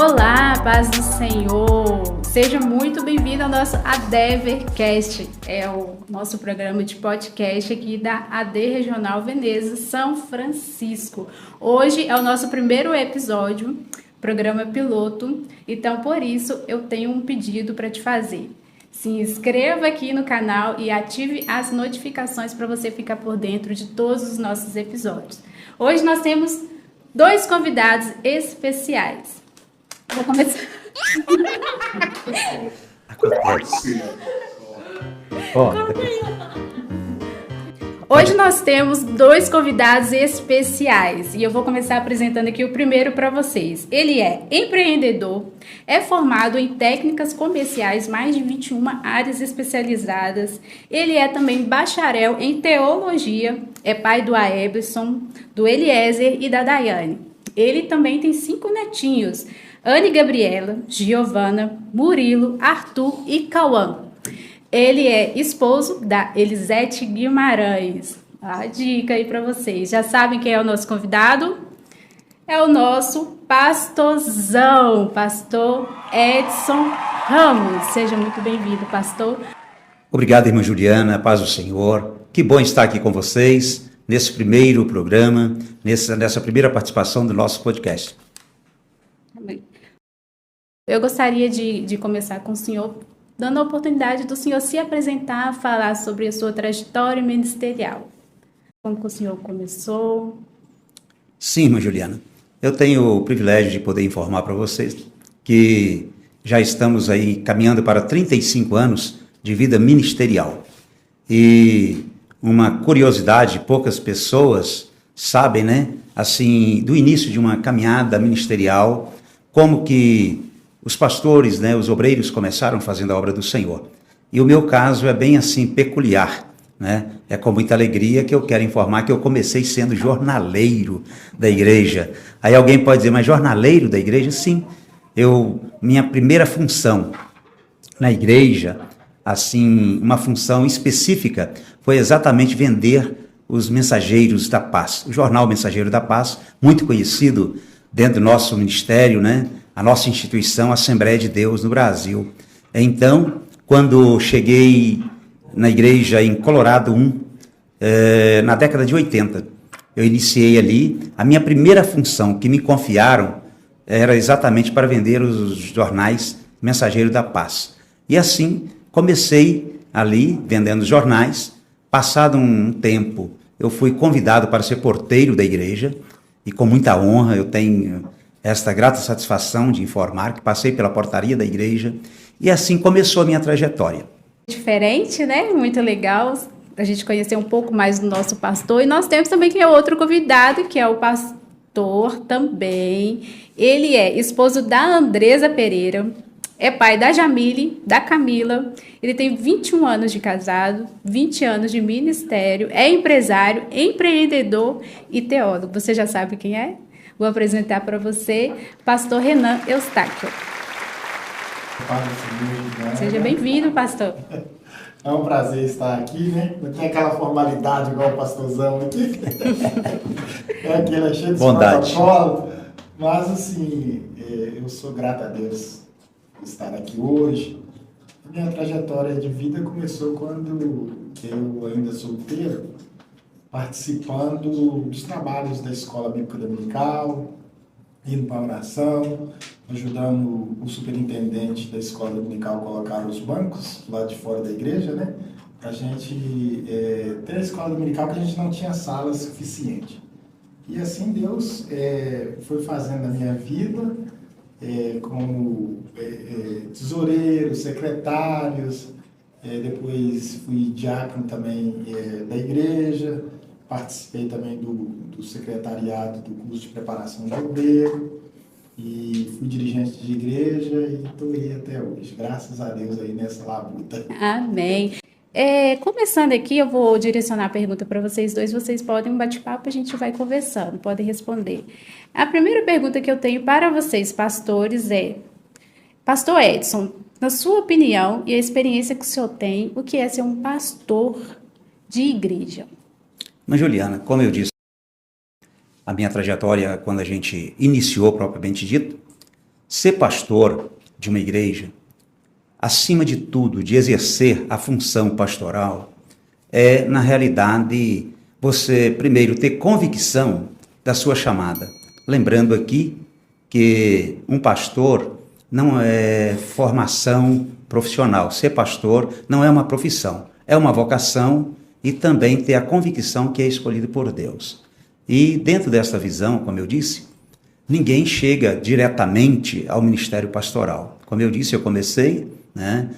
Olá, paz do Senhor! Seja muito bem-vindo ao nosso ADVercast, é o nosso programa de podcast aqui da AD Regional Veneza, São Francisco. Hoje é o nosso primeiro episódio, programa piloto, então por isso eu tenho um pedido para te fazer. Se inscreva aqui no canal e ative as notificações para você ficar por dentro de todos os nossos episódios. Hoje nós temos 2 convidados especiais. Vou começar. Hoje nós temos 2 convidados especiais e eu vou começar apresentando aqui o primeiro para vocês. Ele é empreendedor, é formado em técnicas comerciais, mais de 21 áreas especializadas. Ele é também bacharel em teologia, é pai do Aebson, do Eliezer e da Daiane. Ele também tem 5 netinhos. Anne Gabriela, Giovana, Murilo, Arthur e Cauã. Ele é esposo da Elisete Guimarães. A dica aí para vocês. Já sabem quem é o nosso convidado? É o nosso pastorzão, pastor Edson Ramos. Seja muito bem-vindo, pastor. Obrigado, irmã Juliana, paz do Senhor. Que bom estar aqui com vocês nesse primeiro programa, nessa primeira participação do nosso podcast. Amém. Eu gostaria de começar com o senhor, dando a oportunidade do senhor se apresentar, falar sobre a sua trajetória ministerial. Como que o senhor começou? Sim, irmã Juliana. Eu tenho o privilégio de poder informar para vocês que já estamos aí caminhando para 35 anos de vida ministerial. E uma curiosidade, poucas pessoas sabem, né, assim, do início de uma caminhada ministerial, como que os pastores, né, os obreiros começaram fazendo a obra do Senhor. E o meu caso é bem assim, peculiar, né? É com muita alegria que eu quero informar que eu comecei sendo jornaleiro da igreja. Aí alguém pode dizer, mas jornaleiro da igreja? Sim. Minha primeira função na igreja, assim, uma função específica, foi exatamente vender os Mensageiros da Paz. O jornal Mensageiro da Paz, muito conhecido dentro do nosso ministério, né? A nossa instituição, a Assembleia de Deus no Brasil. Então, quando cheguei na igreja em Colorado 1, na década de 80, eu iniciei ali. A minha primeira função que me confiaram era exatamente para vender os jornais Mensageiro da Paz. E assim, comecei ali vendendo jornais. Passado um tempo, eu fui convidado para ser porteiro da igreja, e com muita honra eu tenho esta grata satisfação de informar que passei pela portaria da igreja, e assim começou a minha trajetória. Diferente, né? Muito legal a gente conhecer um pouco mais do nosso pastor. E nós temos também que é outro convidado, que é o pastor também. Ele é esposo da Andresa Pereira, é pai da Jamile, da Camila. Ele tem 21 anos de casado, 20 anos de ministério, é empresário, empreendedor e teólogo. Você já sabe quem é? Vou apresentar para você, pastor Renan Eustáquio. Seja bem-vindo, pastor. É um prazer estar aqui, né? Não tem aquela formalidade igual o pastorzão aqui. É aquele cheio de protocolo. Mas, assim, eu sou grato a Deus por estar aqui hoje. A minha trajetória de vida começou quando eu, ainda solteiro, participando dos trabalhos da Escola Bíblica Dominical, indo para a oração, ajudando o superintendente da Escola Dominical a colocar os bancos lá de fora da igreja, né? Para a gente ter a Escola Dominical, que a gente não tinha sala suficiente. E assim Deus foi fazendo a minha vida como tesoureiro, secretários, depois fui diácono também da igreja, participei também do secretariado do curso de preparação de obreiro e fui dirigente de igreja e estou aí até hoje, graças a Deus aí nessa labuta. Amém. Começando aqui, eu vou direcionar a pergunta para vocês dois, vocês podem um bate-papo, a gente vai conversando, podem responder. A primeira pergunta que eu tenho para vocês, pastores, Pastor Edson, na sua opinião e a experiência que o senhor tem, o que é ser um pastor de igreja? Mas, Juliana, como eu disse, a minha trajetória, quando a gente iniciou propriamente dito, ser pastor de uma igreja, acima de tudo, de exercer a função pastoral, é, na realidade, você, primeiro, ter convicção da sua chamada. Lembrando aqui que um pastor não é formação profissional. Ser pastor não é uma profissão, é uma vocação e também ter a convicção que é escolhido por Deus. E dentro dessa visão, como eu disse, ninguém chega diretamente ao ministério pastoral. Como eu disse, eu comecei, né,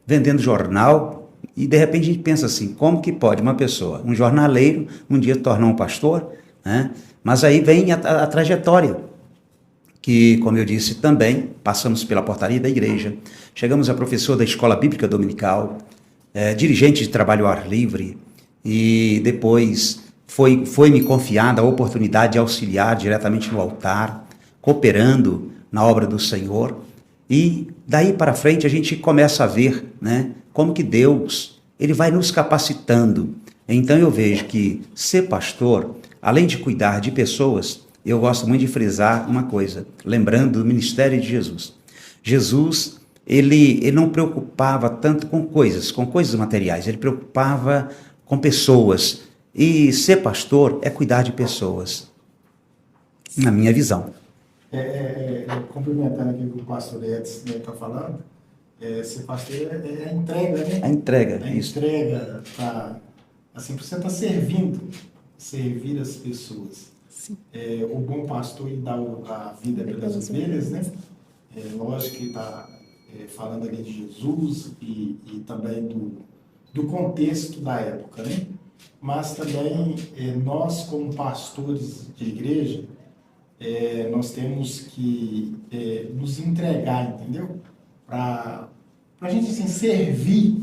vendendo jornal e de repente a gente pensa assim, como que pode uma pessoa, um jornaleiro, um dia tornar um pastor, né? Mas aí vem a trajetória, que, como eu disse, também passamos pela portaria da igreja, chegamos a professor da escola bíblica dominical, dirigente de trabalho ao ar livre, e depois foi-me confiada a oportunidade de auxiliar diretamente no altar, cooperando na obra do Senhor, e daí para frente a gente começa a ver, né, como que Deus ele vai nos capacitando. Então eu vejo que ser pastor, além de cuidar de pessoas, eu gosto muito de frisar uma coisa, lembrando do ministério de Jesus. Jesus, ele não preocupava tanto com coisas materiais, ele preocupava com pessoas. E ser pastor é cuidar de pessoas, na minha visão. Complementando aqui o que o pastor Edson está falando, ser pastor é a entrega, né? A entrega, a isso. entrega para, assim, você está servir as pessoas. O bom pastor ele dá a vida pelas ovelhas, né? Lógico que está falando ali de Jesus e também do contexto da época, né? Mas também nós, como pastores de igreja, nós temos que nos entregar, entendeu? Para a gente assim, servir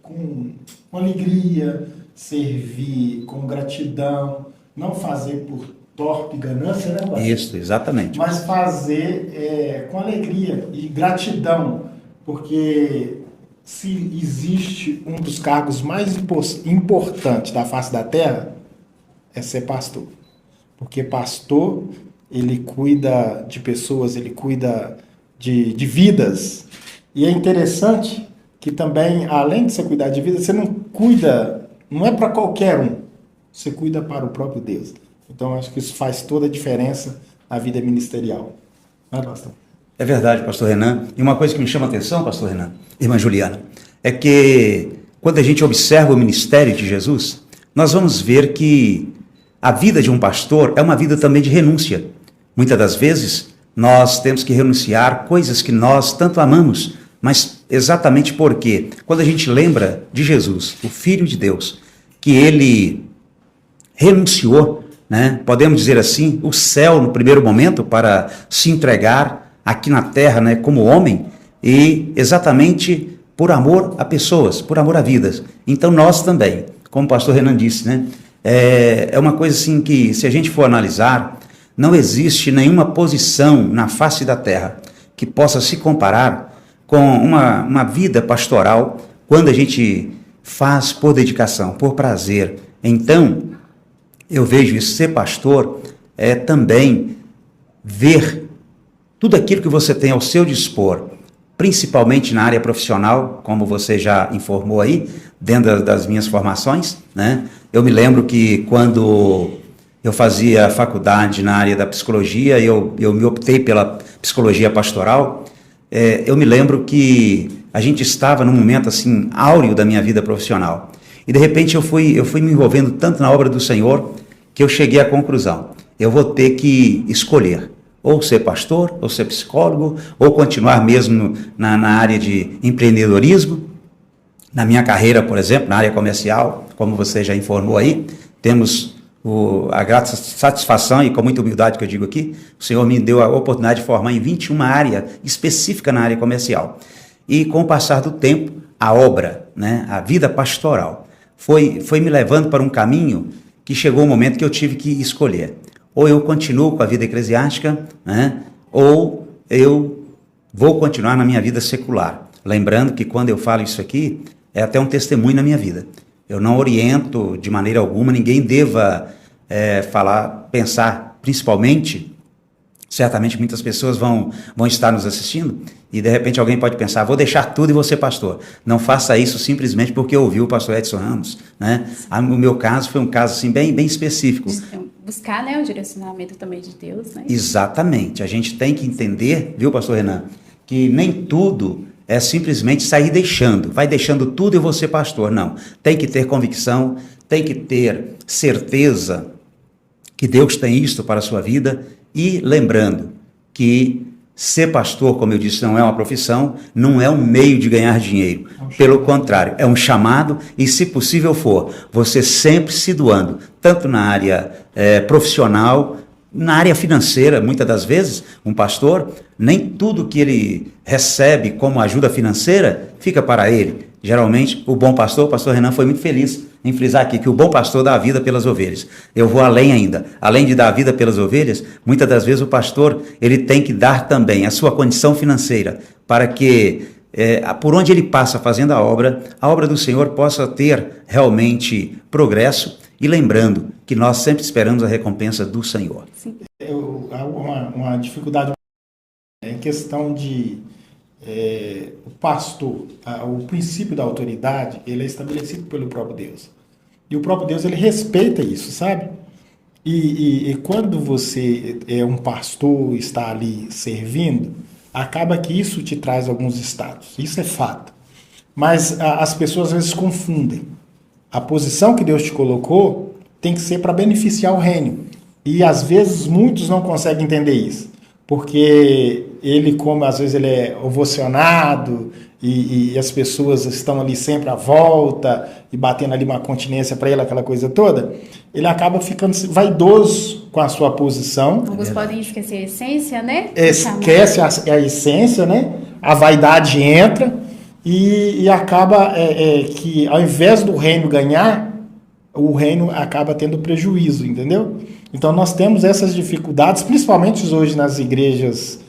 com alegria, servir com gratidão, não fazer por torpe ganância, né, pastor? Isso, exatamente. Mas fazer com alegria e gratidão, porque se existe um dos cargos mais importantes da face da terra, é ser pastor. Porque pastor, ele cuida de pessoas, ele cuida de vidas. E é interessante que também, além de você cuidar de vidas, você não cuida, não é para qualquer um, você cuida para o próprio Deus. Então, acho que isso faz toda a diferença na vida ministerial. Não é, pastor? É verdade, pastor Renan. E uma coisa que me chama a atenção, pastor Renan, irmã Juliana, é que quando a gente observa o ministério de Jesus, nós vamos ver que a vida de um pastor é uma vida também de renúncia. Muitas das vezes, nós temos que renunciar coisas que nós tanto amamos, mas exatamente porque, quando a gente lembra de Jesus, o Filho de Deus, que ele renunciou, né, podemos dizer assim, o céu no primeiro momento para se entregar aqui na terra, né, como homem, e exatamente por amor a pessoas, por amor a vidas. Então nós também, como o pastor Renan disse, né, é uma coisa assim que, se a gente for analisar, não existe nenhuma posição na face da terra que possa se comparar com uma vida pastoral quando a gente faz por dedicação, por prazer. Então, eu vejo isso, ser pastor é também ver tudo aquilo que você tem ao seu dispor, principalmente na área profissional, como você já informou aí, dentro das minhas formações, né? Eu me lembro que quando eu fazia faculdade na área da psicologia, eu me optei pela psicologia pastoral. Eu me lembro que a gente estava num momento assim áureo da minha vida profissional. E de repente eu fui me envolvendo tanto na obra do Senhor que eu cheguei à conclusão: eu vou ter que escolher ou ser pastor, ou ser psicólogo, ou continuar mesmo na área de empreendedorismo. Na minha carreira, por exemplo, na área comercial, como você já informou aí, temos a grata satisfação, e com muita humildade que eu digo aqui, o Senhor me deu a oportunidade de formar em 21 áreas específicas na área comercial. E com o passar do tempo, a obra, né, a vida pastoral, foi me levando para um caminho que chegou um momento que eu tive que escolher. Ou eu continuo com a vida eclesiástica, né, ou eu vou continuar na minha vida secular. Lembrando que quando eu falo isso aqui, é até um testemunho na minha vida. Eu não oriento de maneira alguma, ninguém deva pensar, principalmente, Certamente muitas pessoas vão estar nos assistindo e de repente alguém pode pensar, vou deixar tudo e vou ser pastor. Não faça isso simplesmente porque ouviu o pastor Edson Ramos, né? O meu caso foi um caso assim, bem específico. Buscar, né, o direcionamento também de Deus, né? Exatamente. A gente tem que entender, viu, pastor Renan, que nem tudo é simplesmente sair deixando. Vai deixando tudo e eu vou ser pastor. Não. Tem que ter convicção, tem que ter certeza que Deus tem isto para a sua vida. E lembrando que ser pastor, como eu disse, não é uma profissão, não é um meio de ganhar dinheiro. Pelo contrário, é um chamado e, se possível for, você sempre se doando, tanto na área profissional, na área financeira. Muitas das vezes, um pastor, nem tudo que ele recebe como ajuda financeira fica para ele. Geralmente, o bom pastor, o pastor Renan foi muito feliz em frisar aqui que o bom pastor dá a vida pelas ovelhas. Eu vou além ainda. Além de dar a vida pelas ovelhas, muitas das vezes o pastor, ele tem que dar também a sua condição financeira para que, por onde ele passa fazendo a obra do Senhor possa ter realmente progresso. E lembrando que nós sempre esperamos a recompensa do Senhor. Sim. Uma dificuldade é em questão de o pastor, o princípio da autoridade, ele é estabelecido pelo próprio Deus. E o próprio Deus, ele respeita isso, sabe? E quando você é um pastor, está ali servindo, acaba que isso te traz alguns status. Isso é fato. Mas as pessoas às vezes confundem. A posição que Deus te colocou tem que ser para beneficiar o reino. E às vezes muitos não conseguem entender isso. Porque ele, como às vezes ele é ovacionado e as pessoas estão ali sempre à volta e batendo ali uma continência para ele, aquela coisa toda, ele acaba ficando vaidoso com a sua posição. Alguns podem esquecer a essência, né? Esquece a essência, né? A vaidade entra e acaba que ao invés do reino ganhar, o reino acaba tendo prejuízo, entendeu? Então nós temos essas dificuldades, principalmente hoje nas igrejas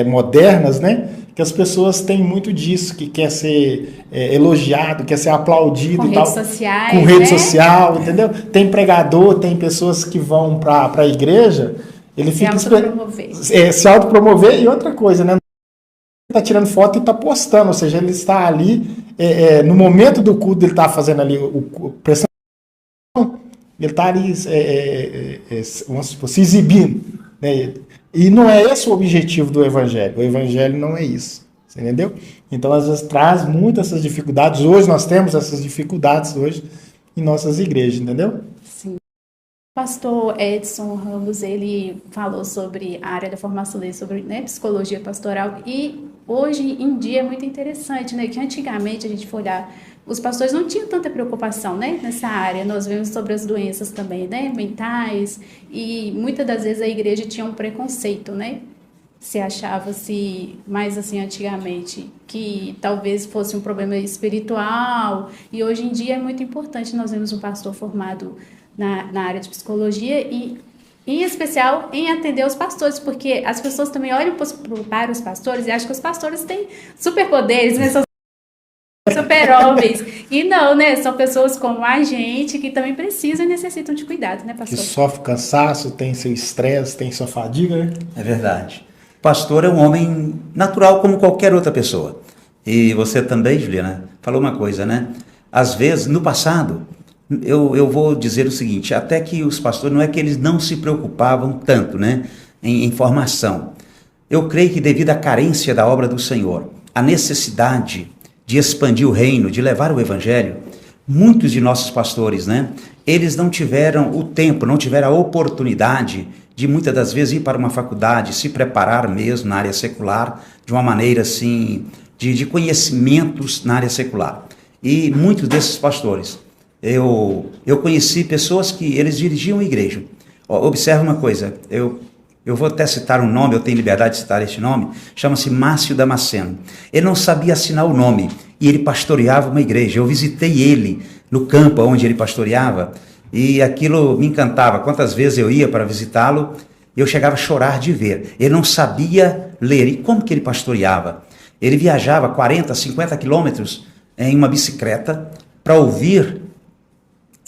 modernas, né? Que as pessoas têm muito disso, que quer ser elogiado, quer ser aplaudido com e tal. Redes sociais, com rede né? social, entendeu? Tem pregador, tem pessoas que vão para a igreja, ele fica se autopromover. E outra coisa, né? Ele está tirando foto e está postando, ou seja, ele está ali, no momento do culto, ele está fazendo ali prestando. Ele está ali se exibindo, né? E não é esse o objetivo do Evangelho. O Evangelho não é isso. Você entendeu? Então, às vezes, traz muitas essas dificuldades. Hoje nós temos essas dificuldades hoje em nossas igrejas, entendeu? Sim. O pastor Edson Ramos, ele falou sobre a área da formação dele, sobre, né, psicologia pastoral, e hoje em dia é muito interessante, né, que antigamente a gente for olhar, os pastores não tinham tanta preocupação, né, nessa área. Nós vemos sobre as doenças também, né, mentais, e muitas das vezes a igreja tinha um preconceito, né, se achava-se mais assim antigamente que talvez fosse um problema espiritual, e hoje em dia é muito importante nós vemos um pastor formado na área de psicologia e, em especial, em atender os pastores, porque as pessoas também olham para os pastores e acham que os pastores têm superpoderes, né? São super-homens. E não, né? São pessoas como a gente que também precisam e necessitam de cuidado, né, pastor? Que sofre cansaço, tem seu estresse, tem sua fadiga, né? É verdade. O pastor é um homem natural como qualquer outra pessoa. E você também, Juliana, falou uma coisa, né? Às vezes, no passado, eu vou dizer o seguinte, até que os pastores, não é que eles não se preocupavam tanto, né, em formação. Eu creio que devido à carência da obra do Senhor, a necessidade de expandir o reino, de levar o evangelho, muitos de nossos pastores, né, eles não tiveram o tempo, não tiveram a oportunidade de muitas das vezes ir para uma faculdade, se preparar mesmo na área secular, de uma maneira assim, de conhecimentos na área secular. E muitos desses pastores, eu conheci pessoas que eles dirigiam a igreja. Observe uma coisa, eu vou até citar um nome, eu tenho liberdade de citar este nome, chama-se Márcio Damasceno. Ele não sabia assinar o nome e ele pastoreava uma igreja. Eu visitei ele no campo onde ele pastoreava e aquilo me encantava. Quantas vezes eu ia para visitá-lo, eu chegava a chorar de ver. Ele não sabia ler. E como que ele pastoreava? Ele viajava 40, 50 quilômetros em uma bicicleta para ouvir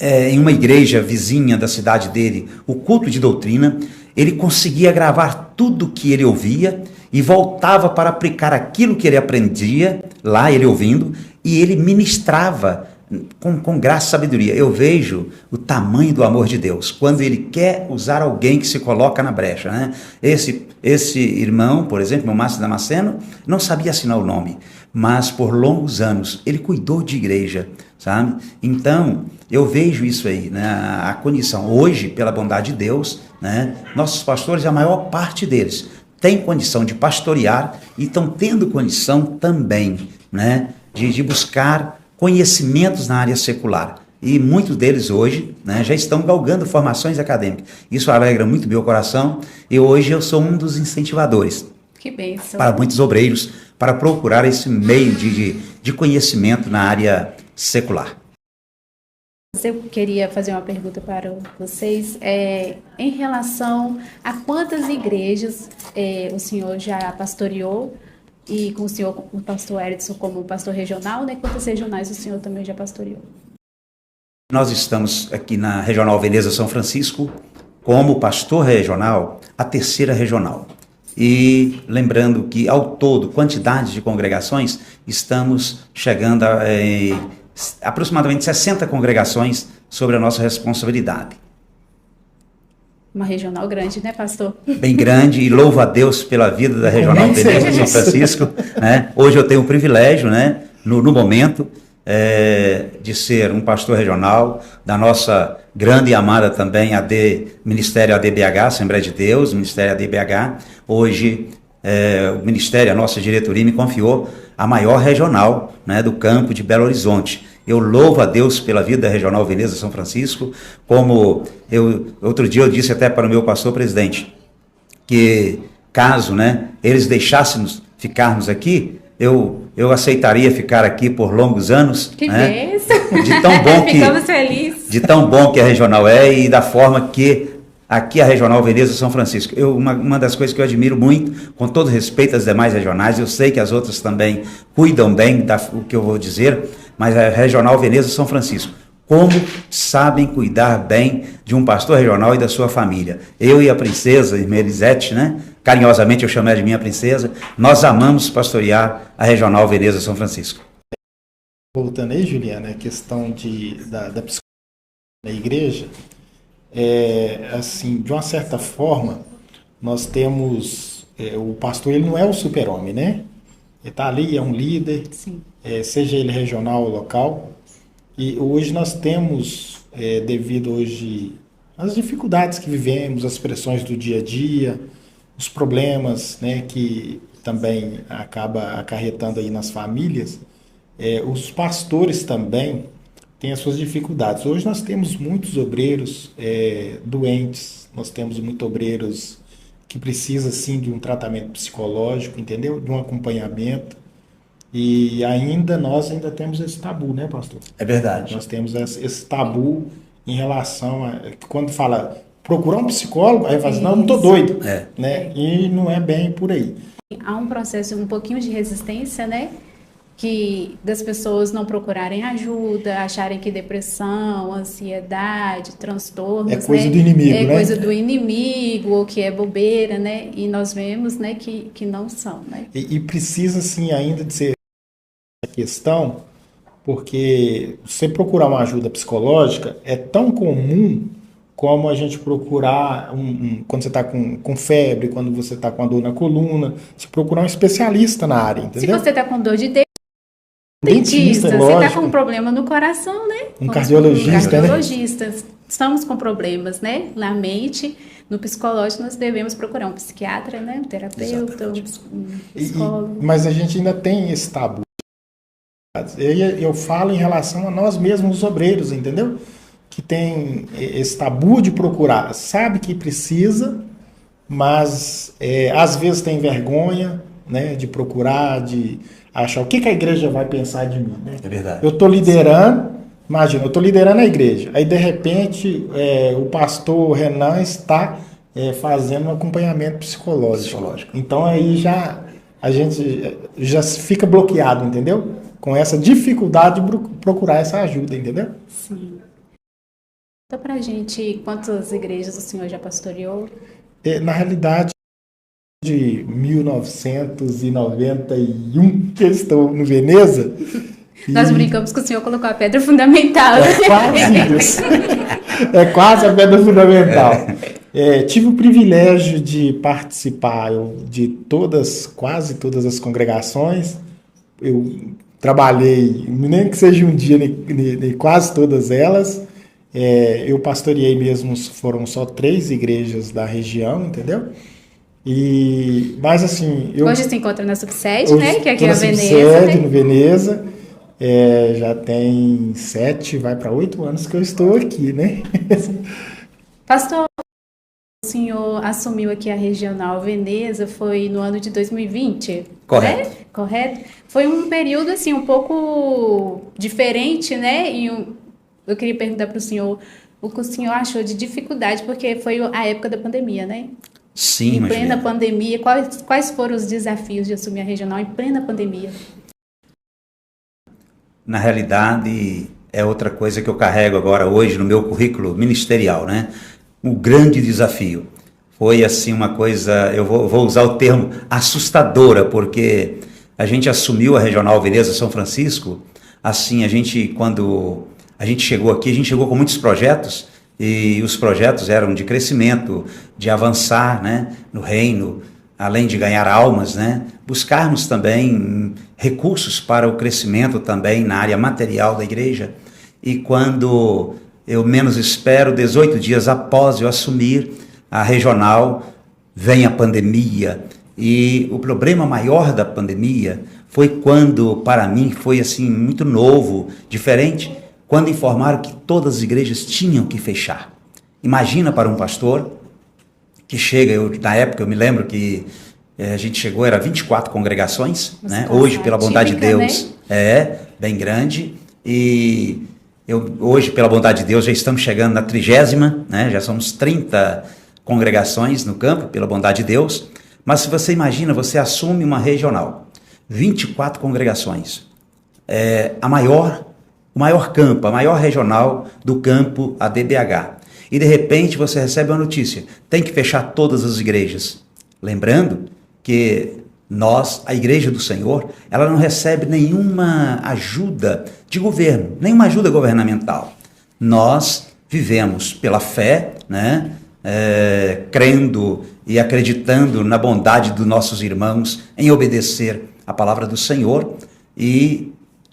em uma igreja vizinha da cidade dele, o culto de doutrina. ele conseguia gravar tudo que ele ouvia e voltava para aplicar aquilo que ele aprendia, lá ele ouvindo, e ele ministrava com graça e sabedoria. Eu vejo o tamanho do amor de Deus, quando ele quer usar alguém que se coloca na brecha, né? Esse irmão, por exemplo, meu Márcio Damasceno, não sabia assinar o nome, mas por longos anos ele cuidou de igreja, sabe? Então, eu vejo isso aí, né? A condição. Hoje, pela bondade de Deus, né? Nossos pastores, a maior parte deles, tem condição de pastorear e estão tendo condição também, né? De buscar conhecimentos na área secular. E muitos deles hoje, né, já estão galgando formações acadêmicas. Isso alegra muito meu coração e hoje eu sou um dos incentivadores. Que bênção. Para muitos obreiros, para procurar esse meio de conhecimento na área secular. Eu queria fazer uma pergunta para vocês, em relação a quantas igrejas o senhor já pastoreou, e com o senhor, o pastor Edson, como pastor regional, né? Quantas regionais o senhor também já pastoreou? Nós estamos aqui na Regional Veneza São Francisco, como pastor regional, a terceira regional. E lembrando que, ao todo, quantidade de congregações, estamos chegando a aproximadamente 60 congregações sobre a nossa responsabilidade. Uma regional grande, né, pastor? Bem grande, e louvo a Deus pela vida da Regional Veneza São Francisco, né? Hoje eu tenho o privilégio, né, no momento, de ser um pastor regional da nossa grande e amada também Ministério ADBH, Assembleia de Deus, Ministério ADBH. Hoje o Ministério, a nossa diretoria, me confiou a maior regional, né, do campo de Belo Horizonte. Eu louvo a Deus pela vida da Regional Veneza São Francisco, como outro dia eu disse até para o meu pastor presidente, que caso, né, eles deixássemos ficarmos aqui, eu aceitaria ficar aqui por longos anos. Que né? bênção! De tão bom que Ficamos felizes. De tão bom que a regional e da forma que aqui a Regional Veneza São Francisco. Uma das coisas que eu admiro muito, com todo respeito às demais regionais, eu sei que as outras também cuidam bem do que eu vou dizer, mas a Regional Veneza São Francisco, como sabem cuidar bem de um pastor regional e da sua família. Eu e a princesa, irmã Elisete, né? Carinhosamente eu chamo ela de minha princesa, nós amamos pastorear a Regional Veneza São Francisco. Voltando aí, Juliana, a questão da psicologia na igreja, assim, de uma certa forma, nós temos, o pastor, ele não é o super-homem, né? Ele está ali, é um líder, seja ele regional ou local, e hoje nós temos, devido hoje às dificuldades que vivemos, as pressões do dia a dia, os problemas, né, que também acaba acarretando aí nas famílias, os pastores também têm as suas dificuldades. Hoje nós temos muitos obreiros doentes, nós temos muitos obreiros que precisam, sim, de um tratamento psicológico, entendeu? De um acompanhamento. E nós ainda temos esse tabu, né, pastor? É verdade. Nós temos esse tabu em relação a... Quando fala procurar um psicólogo, aí fala assim, não estou doido. Né? E não é bem por aí. Há um processo, um pouquinho de resistência, né? Que das pessoas não procurarem ajuda, acharem que depressão, ansiedade, transtornos, é coisa do inimigo, né? É coisa do inimigo, ou que é bobeira, né? E nós vemos, né, que não são, né? E precisa, sim, ainda de ser essa questão, porque você procurar uma ajuda psicológica é tão comum como a gente procurar, quando você está com febre, quando você está com a dor na coluna, você procurar um especialista na área, entendeu? Se você está com dor de dentista, você está com um problema no coração, né? Um cardiologista, né? Estamos com problemas, né? Na mente, no psicológico, nós devemos procurar um psiquiatra, né? Um terapeuta, um psicólogo. Mas a gente ainda tem esse tabu. Eu falo em relação a nós mesmos, os obreiros, entendeu? Que tem esse tabu de procurar. Sabe que precisa, mas às vezes tem vergonha, né? De procurar, de achar o que a igreja vai pensar de mim, né? É verdade. Eu estou liderando, imagina, eu estou liderando a igreja, aí de repente o pastor Renan está fazendo um acompanhamento psicológico. Então aí a gente já fica bloqueado, entendeu? Com essa dificuldade de procurar essa ajuda, entendeu? Sim. Então, pra gente, quantas igrejas o senhor já pastoreou? Na realidade, de 1991, que eu estou no Veneza. Nós brincamos que o senhor colocou a pedra fundamental. É quase isso. É quase a pedra fundamental. Tive o privilégio de participar de quase todas as congregações. Eu trabalhei, nem que seja um dia, em quase todas elas. Eu pastoreei mesmo, foram só 3 igrejas da região, entendeu? Mas assim... Hoje se encontra na subsede, né? Que aqui é a Veneza. Subsede, no Veneza. Já tem 7, vai para 8 anos que eu estou aqui, né? Pastor, o senhor assumiu aqui a Regional Veneza, foi no ano de 2020? Correto. Né? Correto? Foi um período, assim, um pouco diferente, né? Eu queria perguntar para o senhor o que o senhor achou de dificuldade, porque foi a época da pandemia, né? Sim, em plena pandemia, quais foram os desafios de assumir a Regional em plena pandemia? Na realidade, é outra coisa que eu carrego agora hoje no meu currículo ministerial, né? O grande desafio foi assim uma coisa, eu vou usar o termo assustadora, porque a gente assumiu a Regional Veneza São Francisco, assim, quando a gente chegou aqui, a gente chegou com muitos projetos, e os projetos eram de crescimento, de avançar, né, no reino, além de ganhar almas, né, buscarmos também recursos para o crescimento também na área material da igreja. E quando eu menos espero, 18 dias após eu assumir a regional, vem a pandemia. E o problema maior da pandemia foi quando, para mim, foi assim muito novo, diferente, quando informaram que todas as igrejas tinham que fechar. Imagina para um pastor que chega, na época eu me lembro que a gente chegou, era 24 congregações, né? Hoje, pela bondade de Deus, né? Bem grande, e hoje, pela bondade de Deus, já estamos chegando na 30ª, né? Já somos 30 congregações no campo, pela bondade de Deus. Mas se você imagina, você assume uma regional, 24 congregações, o maior campo, a maior regional do campo ADBH. E de repente você recebe uma notícia, tem que fechar todas as igrejas. Lembrando que a Igreja do Senhor, ela não recebe nenhuma ajuda de governo, nenhuma ajuda governamental. Nós vivemos pela fé, né? Crendo e acreditando na bondade dos nossos irmãos, em obedecer a palavra do Senhor, e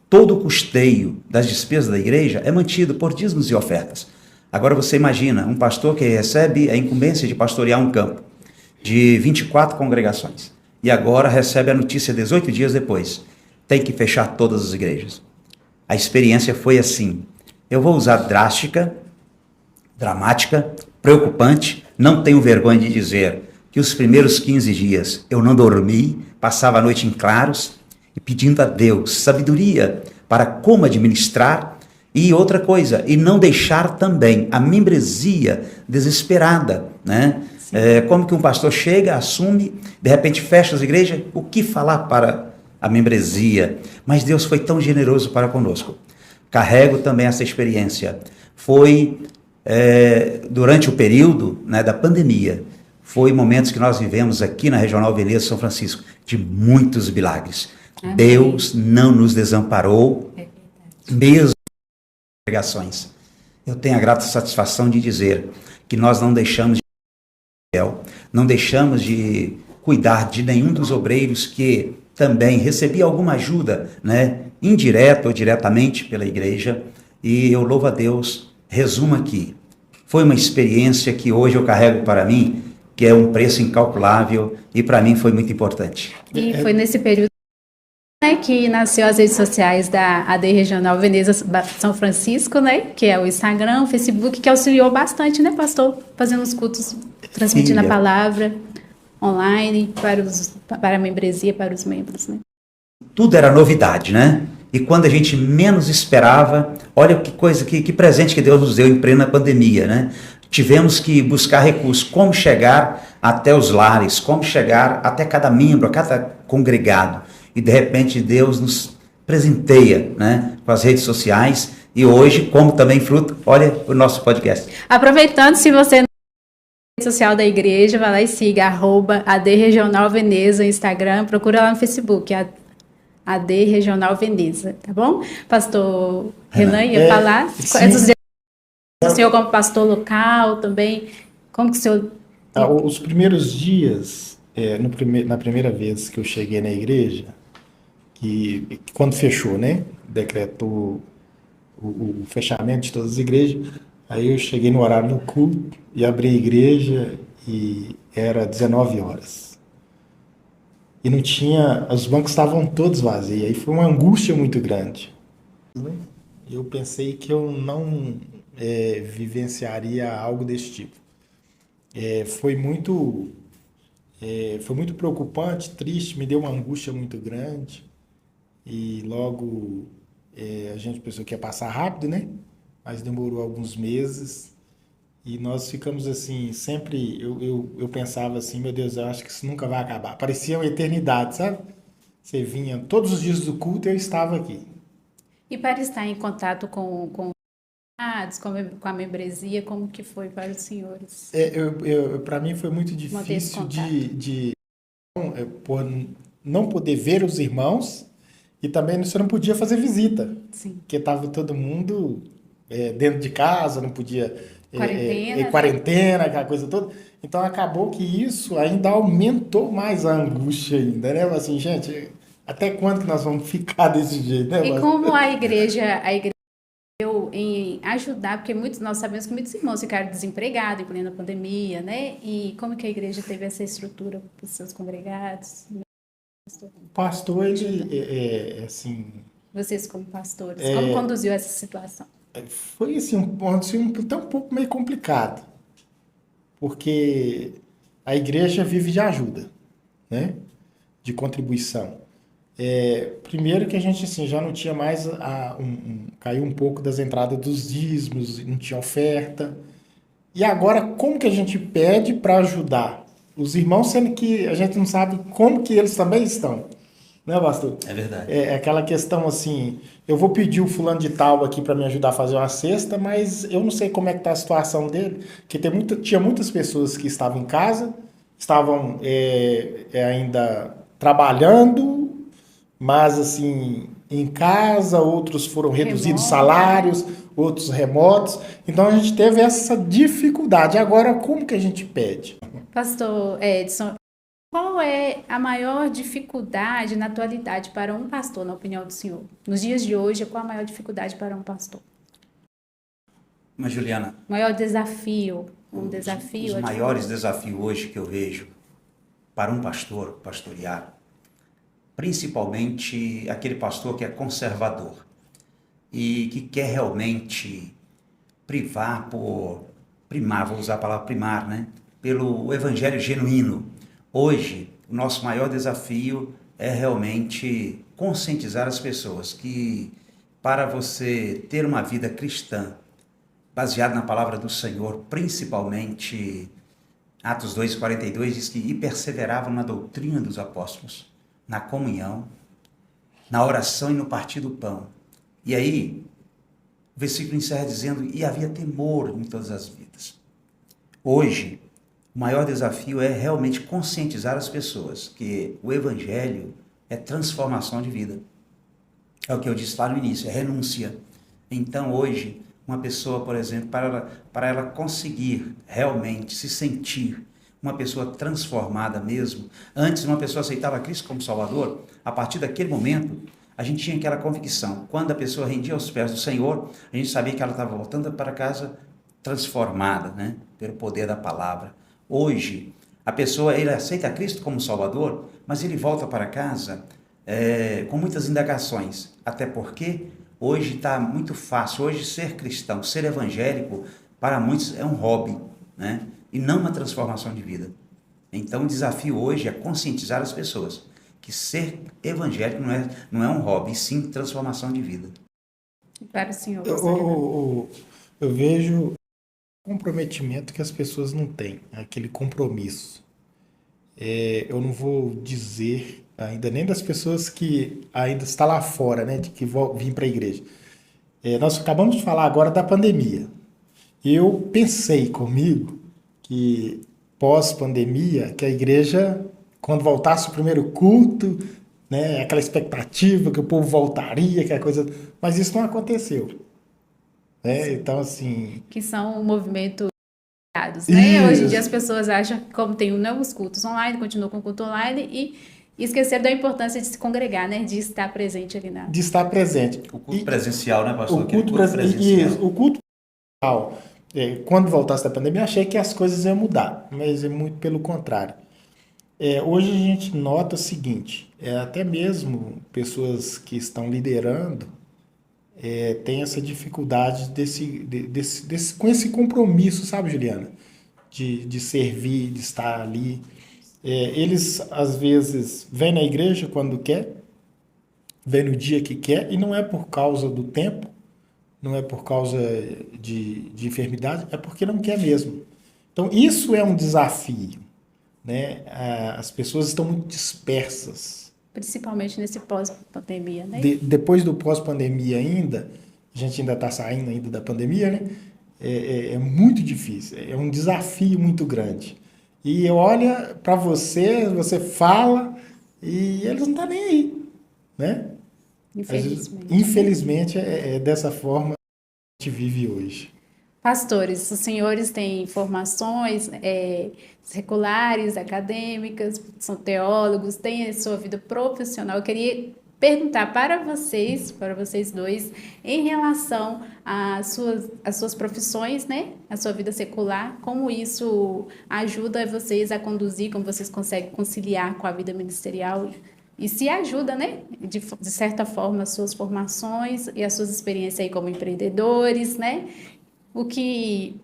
todo o custeio das despesas da igreja é mantido por dízimos e ofertas. Agora você imagina um pastor que recebe a incumbência de pastorear um campo de 24 congregações e agora recebe a notícia 18 dias depois, tem que fechar todas as igrejas. A experiência foi assim, eu vou usar dramática, preocupante, não tenho vergonha de dizer que os primeiros 15 dias eu não dormi, passava a noite em claros, e pedindo a Deus sabedoria para como administrar, e outra coisa, e não deixar também a membresia desesperada, né? Como que um pastor chega, assume, de repente fecha as igrejas, o que falar para a membresia? Mas Deus foi tão generoso para conosco. Carrego também essa experiência. Foi durante o período, né, da pandemia, foi momentos que nós vivemos aqui na Regional Veneza São Francisco, de muitos milagres. Amém. Deus não nos desamparou, mesmo em congregações. Eu tenho a grata satisfação de dizer que nós não deixamos de cuidar de nenhum dos obreiros que também recebia alguma ajuda, né, indireta ou diretamente pela igreja, e eu louvo a Deus. Resumo aqui, foi uma experiência que hoje eu carrego para mim, que é um preço incalculável, e para mim foi muito importante. E foi nesse período, né, que nasceu as redes sociais da AD Regional Veneza São Francisco, né, que é o Instagram, o Facebook, que auxiliou bastante, né, pastor? Fazendo os cultos, transmitindo a palavra online para a membresia, para os membros, né? Tudo era novidade, né? E quando a gente menos esperava, olha que coisa, que presente que Deus nos deu em plena pandemia, né? Tivemos que buscar recursos, como chegar até os lares, como chegar até cada membro, a cada congregado. E de repente Deus nos presenteia, né, com as redes sociais, e hoje, como também fruto, olha o nosso podcast. Aproveitando, se você Rede social da igreja, vai lá e siga, @AD Regional Veneza, Instagram, procura lá no Facebook, AD Regional Veneza, tá bom? Pastor Renan ia falar do senhor como pastor local também, como que o senhor... Os primeiros dias, na primeira vez que eu cheguei na igreja, que quando fechou, né? Decretou o fechamento de todas as igrejas. Aí eu cheguei no horário do culto e abri a igreja e era 19 horas. E não tinha, os bancos estavam todos vazios. Aí foi uma angústia muito grande. Eu pensei que eu não vivenciaria algo desse tipo. Foi muito preocupante, triste, me deu uma angústia muito grande. E logo a gente pensou que ia passar rápido, né? Mas demorou alguns meses. E nós ficamos assim, sempre eu pensava assim, meu Deus, eu acho que isso nunca vai acabar. Parecia uma eternidade, sabe? Você vinha todos os dias do culto e eu estava aqui. E para estar em contato com a membresia, como que foi para os senhores? Para mim foi muito Manter esse difícil contato. por não poder ver os irmãos e também você não podia fazer visita, Sim. porque estava todo mundo dentro de casa, não podia Quarentena. quarentena, aquela coisa toda. Então acabou que isso ainda aumentou mais a angústia ainda, né? Assim, gente, até quando que nós vamos ficar desse jeito, né? E como a igreja deu em ajudar, porque nós sabemos que muitos irmãos ficaram desempregados em plena pandemia, né? E como que a igreja teve essa estrutura para os seus congregados? O pastor, ele, assim... Vocês como pastores, como conduziu essa situação? Foi assim, até um pouco meio complicado, porque a igreja vive de ajuda, né? De contribuição. Primeiro que a gente assim, já não tinha mais, caiu um pouco das entradas dos dízimos, não tinha oferta. E agora, como que a gente pede para ajudar os irmãos, sendo que a gente não sabe como que eles também estão? Né, pastor? É verdade. É aquela questão assim, eu vou pedir o fulano de tal aqui para me ajudar a fazer uma cesta, mas eu não sei como é que está a situação dele, porque tinha muitas pessoas que estavam em casa, estavam ainda trabalhando, mas assim, em casa, outros foram reduzidos salários, outros remotos, então a gente teve essa dificuldade. Agora, como que a gente pede? Pastor Edson, qual é a maior dificuldade na atualidade para um pastor, na opinião do senhor? Nos dias de hoje, qual a maior dificuldade para um pastor? Mas, Juliana, Maior desafio, desafio. Os maiores desafios hoje que eu vejo para um pastor, pastorear, principalmente aquele pastor que é conservador e que quer realmente vou usar a palavra primar, né? Pelo evangelho genuíno. Hoje, o nosso maior desafio é realmente conscientizar as pessoas que para você ter uma vida cristã, baseada na palavra do Senhor, principalmente Atos 2:42 diz que perseveravam na doutrina dos apóstolos, na comunhão, na oração e no partir do pão. E aí, o versículo encerra dizendo, e havia temor em todas as vidas. Hoje, o maior desafio é realmente conscientizar as pessoas que o evangelho é transformação de vida. É o que eu disse lá no início, é renúncia. Então, hoje, uma pessoa, por exemplo, para ela conseguir realmente se sentir uma pessoa transformada mesmo, antes uma pessoa aceitava Cristo como Salvador, a partir daquele momento, a gente tinha aquela convicção. Quando a pessoa rendia aos pés do Senhor, a gente sabia que ela estava voltando para casa transformada, né? Pelo poder da palavra. Hoje, a pessoa, ele aceita Cristo como Salvador, mas ele volta para casa com muitas indagações, até porque hoje está muito fácil, hoje ser cristão, ser evangélico, para muitos é um hobby, né? E não uma transformação de vida. Então o desafio hoje é conscientizar as pessoas que ser evangélico não é um hobby, e sim transformação de vida. Para o senhor. Eu vejo o comprometimento que as pessoas não têm, aquele compromisso. Eu não vou dizer ainda nem das pessoas que ainda estão lá fora, né, de que vão vir para a igreja. Nós acabamos de falar agora da pandemia. Eu pensei comigo que pós-pandemia, que a igreja, quando voltasse o primeiro culto, né, aquela expectativa que o povo voltaria, que a coisa, mas isso não aconteceu, né? Então assim, Que são movimentos ligados, né? Hoje em dia as isso, pessoas acham que como tem os cultos online, continuam com o culto online e esqueceram da importância de se congregar, né? De estar presente ali na... de estar presente. O culto E presencial, né, pastor? o Aquele culto, culto presencial. isso, o culto presencial, quando voltasse da pandemia, achei que as coisas iam mudar, mas é muito pelo contrário. Hoje a gente nota o seguinte, até mesmo pessoas que estão liderando têm essa dificuldade com esse compromisso, sabe, Juliana? De servir, de estar ali. Eles, às vezes, vêm na igreja quando quer, vêm no dia que quer, e não é por causa do tempo, não é por causa de enfermidade, é porque não quer mesmo. Então, isso é um desafio, né? As pessoas estão muito dispersas. Principalmente nesse pós-pandemia, né? Depois do pós-pandemia ainda, a gente ainda está saindo ainda da pandemia, né? É muito difícil, é um desafio muito grande. E olha para você, você fala e eles não estão nem aí, né? Às vezes, Infelizmente, né? infelizmente, é dessa forma que a gente vive hoje. Pastores, os senhores têm formações seculares, acadêmicas, são teólogos, têm a sua vida profissional. Eu queria perguntar para vocês dois, em relação às suas profissões, né? A sua vida secular, como isso ajuda vocês a conduzir, como vocês conseguem conciliar com a vida ministerial e se ajuda, né? De certa forma, as suas formações e as suas experiências aí como empreendedores, né? O que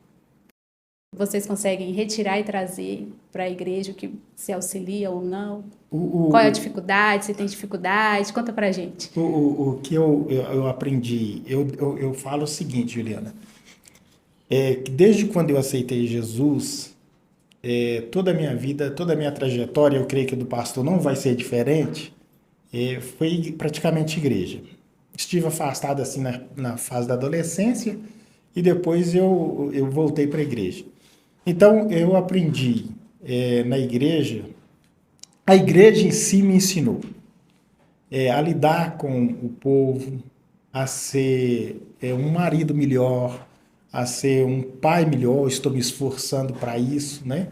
vocês conseguem retirar e trazer para a igreja, o que se auxilia ou não? O, Qual é a o, dificuldade? Se tem dificuldade? Conta para a gente. o que eu aprendi, eu falo o seguinte, Juliana, que desde quando eu aceitei Jesus, toda a minha vida, toda a minha trajetória, eu creio que do pastor não vai ser diferente, foi praticamente igreja. Estive afastado assim na fase da adolescência e depois eu voltei para a igreja. Então eu aprendi na igreja, a igreja em si me ensinou a lidar com o povo, a ser um marido melhor, a ser um pai melhor, estou me esforçando para isso, né?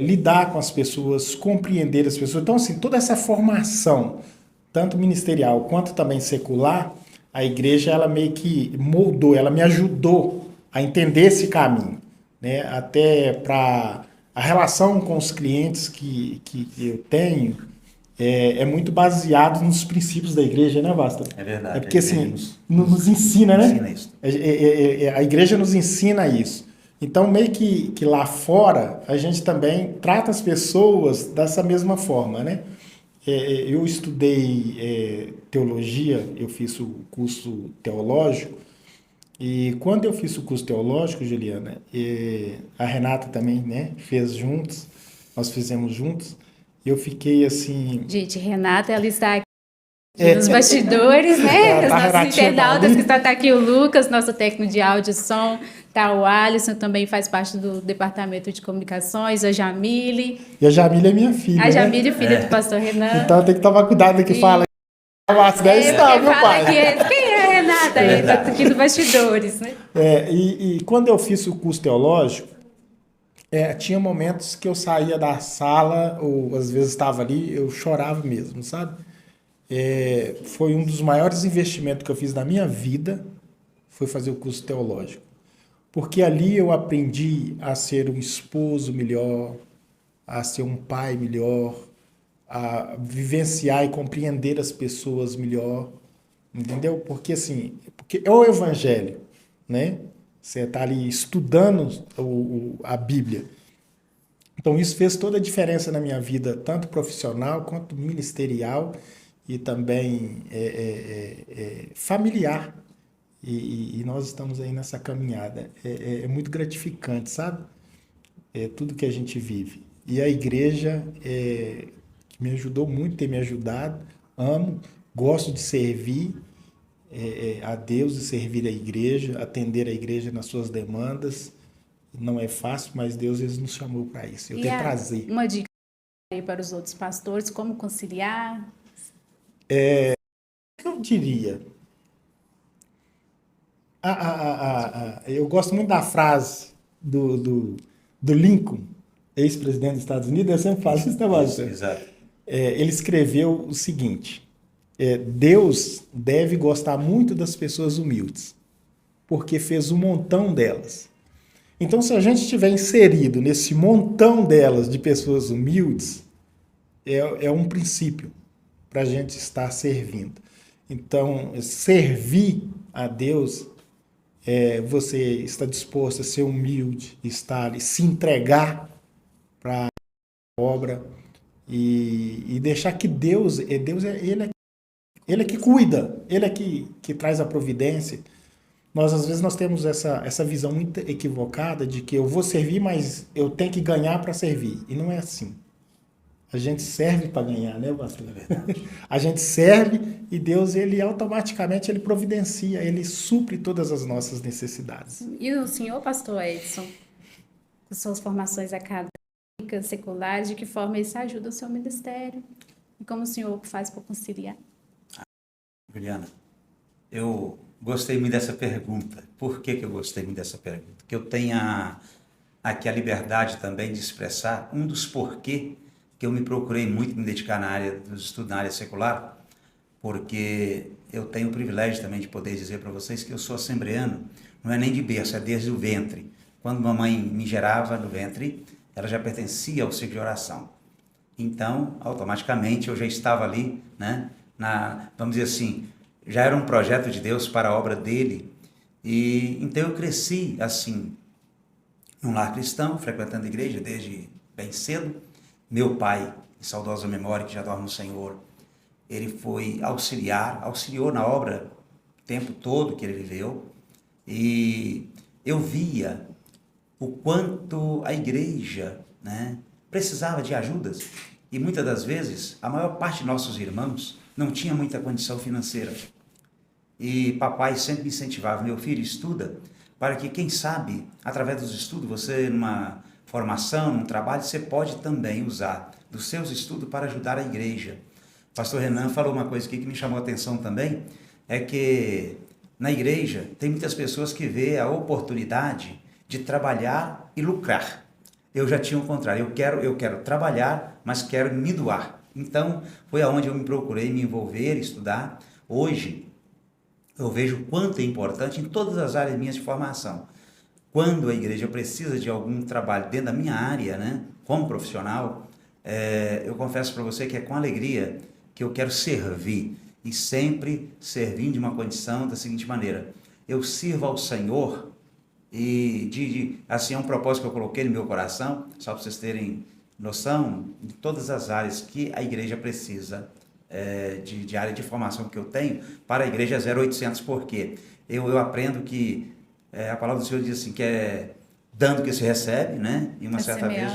Lidar com as pessoas, compreender as pessoas. Então, assim, toda essa formação, tanto ministerial quanto também secular, a igreja, ela meio que moldou, ela me ajudou a entender esse caminho, né? Até para a relação com os clientes que eu tenho, é muito baseado nos princípios da igreja, né, Basta? É verdade. É porque, A igreja assim, nos ensina, né? ensina isso. A igreja nos ensina isso. Então, meio que lá fora, a gente também trata as pessoas dessa mesma forma, né? Eu estudei teologia, eu fiz o curso teológico, e quando eu fiz o curso teológico, Juliana, a Renata também, né, fez juntos, nós fizemos juntos, e eu fiquei assim... Gente, Renata, ela está aqui nos bastidores, né? Os A nossos Renatinha tá internautas, que ali. está aqui o Lucas, nosso técnico de áudio e som, tá o Alisson, também faz parte do departamento de comunicações, a Jamile, E a Jamília é minha filha, a né? Jamile, filha do pastor Renan. Então tem que tomar cuidado do que fala. Mas não é isso não, Porque meu fala pai. que quem é a Renata aí, tá aqui nos bastidores, né? E quando eu fiz o curso teológico, tinha momentos que eu saía da sala, ou às vezes estava ali, eu chorava mesmo, sabe? Foi um dos maiores investimentos que eu fiz na minha vida, foi fazer o curso teológico. Porque ali eu aprendi a ser um esposo melhor, a ser um pai melhor, a vivenciar e compreender as pessoas melhor, entendeu? Porque assim, porque é o evangelho, né? Você está ali estudando a Bíblia. Então isso fez toda a diferença na minha vida, tanto profissional quanto ministerial e também familiar. E nós estamos aí nessa caminhada. É muito gratificante, sabe? Tudo que a gente vive. E a igreja que me ajudou muito, tem me ajudado. Amo, gosto de servir a Deus e servir a igreja, atender a igreja nas suas demandas. não é fácil, mas Deus ele nos chamou para isso. Eu tenho prazer. Uma dica aí para os outros pastores, como conciliar? Eu diria, eu gosto muito da frase do Lincoln, ex-presidente dos Estados Unidos, eu sempre falo isso, né, Márcio? Exato. Ele escreveu o seguinte, Deus deve gostar muito das pessoas humildes, porque fez um montão delas. Então, se a gente estiver inserido nesse montão delas de pessoas humildes, é um princípio para a gente estar servindo. Então, servir a Deus, você está disposto a ser humilde, se entregar para a obra e deixar que Deus ele é que cuida, ele é que traz a providência. Às vezes, nós temos essa visão muito equivocada de que eu vou servir, mas eu tenho que ganhar para servir. E não é assim. A gente serve para ganhar, né, pastor? É verdade. A gente serve e Deus, ele automaticamente, ele providencia, ele supre todas as nossas necessidades. E o senhor, pastor Edson, com suas formações acadêmicas, seculares, de que forma isso ajuda o seu ministério? E como o senhor faz para conciliar? Juliana, eu gostei muito dessa pergunta. Por que eu gostei muito dessa pergunta? Porque eu tenho aqui a liberdade também de expressar um dos porquê que eu me procurei muito me dedicar na área dos estudos, na área secular, porque eu tenho o privilégio também de poder dizer para vocês que eu sou assembleano, não é nem de berço, é desde o ventre. Quando mamãe me gerava no ventre, ela já pertencia ao ciclo de oração. Então, automaticamente, eu já estava ali, né, vamos dizer assim, já era um projeto de Deus para a obra dele, e então eu cresci assim, num lar cristão, frequentando a igreja desde bem cedo. Meu pai, de saudosa memória, que já dorme no Senhor, ele foi auxiliou na obra o tempo todo que ele viveu, e eu via o quanto a igreja, né, precisava de ajudas, e muitas das vezes, a maior parte de nossos irmãos não tinha muita condição financeira. E papai sempre me incentivava, meu filho, estuda, para que, quem sabe, através dos estudos, você, numa formação, num trabalho, você pode também usar dos seus estudos para ajudar a igreja. O pastor Renan falou uma coisa aqui que me chamou a atenção também, é que na igreja tem muitas pessoas que vê a oportunidade de trabalhar e lucrar. Eu já tinha o contrário, eu quero trabalhar, mas quero me doar. Então, foi aonde eu me procurei me envolver, estudar. Hoje, eu vejo o quanto é importante em todas as áreas minhas de formação. Quando a igreja precisa de algum trabalho dentro da minha área, né, como profissional, eu confesso para você que é com alegria que eu quero servir, e sempre servir de uma condição da seguinte maneira: eu sirvo ao Senhor, e assim é um propósito que eu coloquei no meu coração, só para vocês terem noção, de todas as áreas que a igreja precisa, de área de formação que eu tenho, para a igreja 0800, porque eu aprendo que a palavra do Senhor diz assim, que é dando que se recebe, né? E uma certa vez,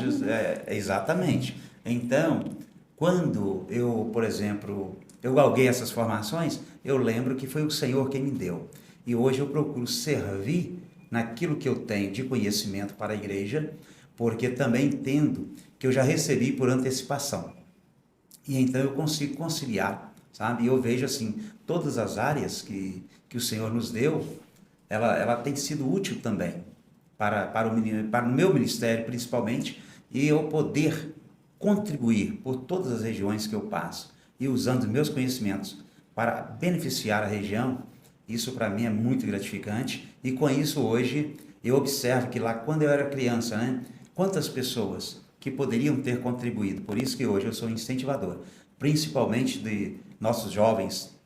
exatamente. Então, quando eu, por exemplo, eu galguei essas formações, eu lembro que foi o Senhor quem me deu. E hoje eu procuro servir naquilo que eu tenho de conhecimento para a igreja, porque também entendo que eu já recebi por antecipação. E então eu consigo conciliar, sabe? E eu vejo assim, todas as áreas que o Senhor nos deu, ela tem sido útil também para o meu ministério, principalmente, e eu poder contribuir por todas as regiões que eu passo, e usando os meus conhecimentos para beneficiar a região. Isso para mim é muito gratificante, e com isso hoje eu observo que lá quando eu era criança, né, quantas pessoas que poderiam ter contribuído. Por isso que hoje eu sou incentivador, principalmente de nossos jovens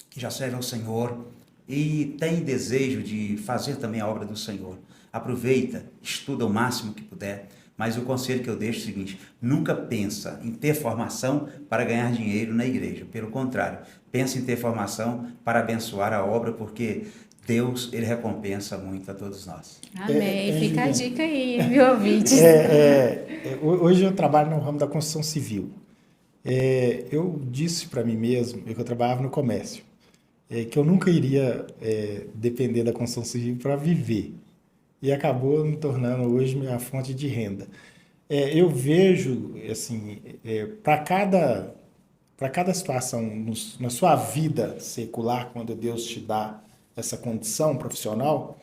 que já servem ao Senhor e têm desejo de fazer também a obra do Senhor. Aproveita, estuda o máximo que puder, mas o conselho que eu deixo é o seguinte: nunca pensa em ter formação para ganhar dinheiro na igreja. Pelo contrário, pensa em ter formação para abençoar a obra, porque Deus, ele recompensa muito a todos nós. Amém. Fica a dica aí, meu ouvinte. Hoje eu trabalho no ramo da construção civil. Eu disse para mim mesmo, que eu trabalhava no comércio, que eu nunca iria depender da construção civil para viver. e acabou me tornando hoje minha fonte de renda. Eu vejo, assim, para cada situação na sua vida secular, quando Deus te dá essa condição profissional,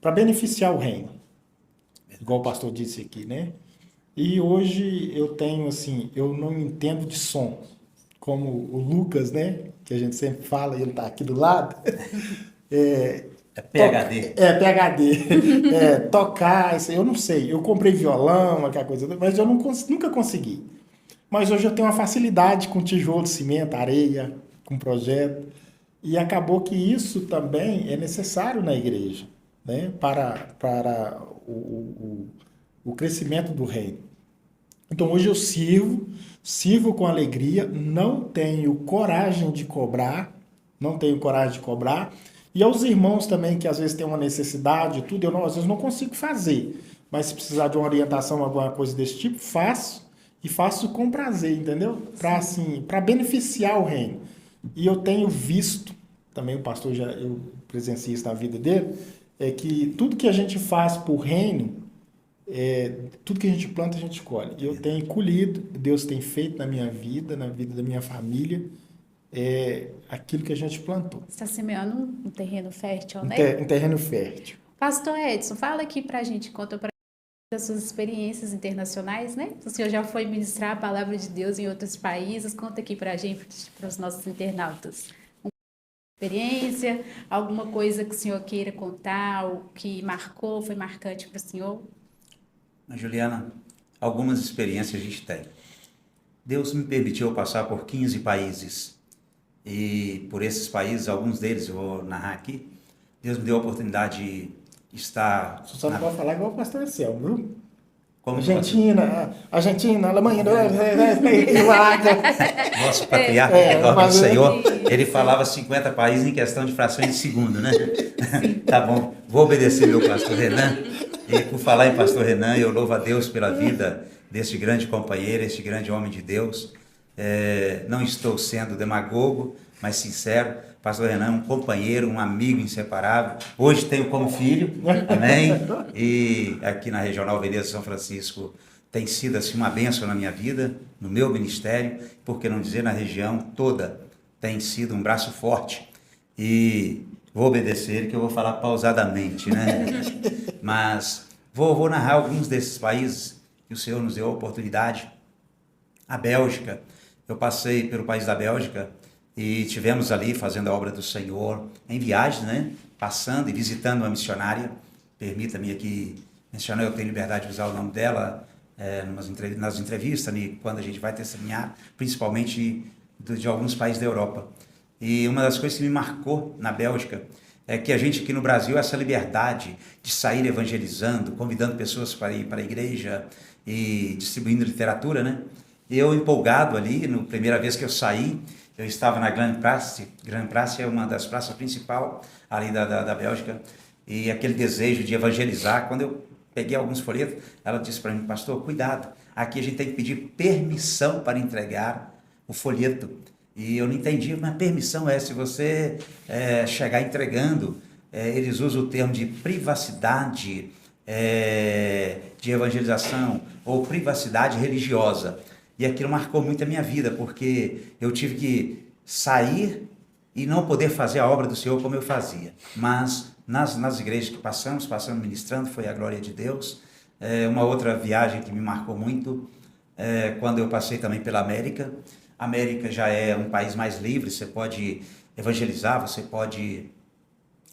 para beneficiar o reino, igual o pastor disse aqui, né? E hoje eu tenho, assim, eu não entendo de som, como o Lucas, né? Que a gente sempre fala, e ele está aqui do lado. É PhD. PhD. Tocar, isso aí, eu não sei. Eu comprei violão, aquela coisa, mas eu nunca consegui. Mas hoje eu tenho uma facilidade com tijolo, cimento, areia, com projeto. E acabou que isso também é necessário na igreja, né? Para o crescimento do reino. Então hoje eu sirvo com alegria, não tenho coragem de cobrar, E aos irmãos também que às vezes têm uma necessidade, tudo, às vezes não consigo fazer, mas se precisar de uma orientação, alguma coisa desse tipo, faço e faço com prazer, entendeu? Para beneficiar o reino. E eu tenho visto, também o pastor eu presenciei isso na vida dele, é que tudo que a gente faz por reino, tudo que a gente planta, a gente colhe. E eu tenho colhido, Deus tem feito na minha vida, na vida da minha família, aquilo que a gente plantou. Você está semeando um terreno fértil, né? Um terreno fértil. Pastor Edson, fala aqui pra gente, conta pra gente das suas experiências internacionais, né? O senhor já foi ministrar a palavra de Deus em outros países, conta aqui pra gente, para os nossos internautas. Uma experiência, alguma coisa que o senhor queira contar, o que marcou, foi marcante para o senhor? Mas, Juliana, algumas experiências a gente tem. Deus me permitiu passar por 15 países. E por esses países, alguns deles eu vou narrar aqui, Deus me deu a oportunidade de estar... Você só não pode falar igual o pastor Anselmo, viu? Como Argentina, Alemanha... Nosso patriarca, do Senhor, ele falava 50 países em questão de frações de segundo, né? Tá bom, vou obedecer meu pastor Renan. E por falar em pastor Renan, eu louvo a Deus pela vida desse grande companheiro, esse grande homem de Deus. Não estou sendo demagogo, mas sincero. Pastor Renan é um companheiro, um amigo inseparável. Hoje tenho como filho, amém? E aqui na Regional Veneza São Francisco tem sido assim uma bênção na minha vida, no meu ministério, por que não dizer na região toda. Tem sido um braço forte. E vou obedecer, que eu vou falar pausadamente, né? Mas vou narrar alguns desses países que o Senhor nos deu a oportunidade. A Bélgica, eu passei pelo país da Bélgica e tivemos ali fazendo a obra do Senhor em viagens, né? Passando e visitando uma missionária. Permita-me aqui mencionar, eu tenho liberdade de usar o nome dela nas entrevistas, quando a gente vai testemunhar, principalmente de alguns países da Europa. E uma das coisas que me marcou na Bélgica é que a gente aqui no Brasil, essa liberdade de sair evangelizando, convidando pessoas para ir para a igreja e distribuindo literatura, né? Eu empolgado ali, na primeira vez que eu saí, eu estava na Grande Praça. Grande Praça é uma das praças principais ali da Bélgica, e aquele desejo de evangelizar. Quando eu peguei alguns folhetos, ela disse para mim: pastor, cuidado, aqui a gente tem que pedir permissão para entregar o folheto. E eu não entendi, mas permissão se você chegar entregando, eles usam o termo de privacidade de evangelização ou privacidade religiosa. E aquilo marcou muito a minha vida, porque eu tive que sair e não poder fazer a obra do Senhor como eu fazia. Mas nas igrejas que passamos ministrando, foi a glória de Deus. Uma outra viagem que me marcou muito, quando eu passei também pela América. A América já é um país mais livre, você pode evangelizar, você pode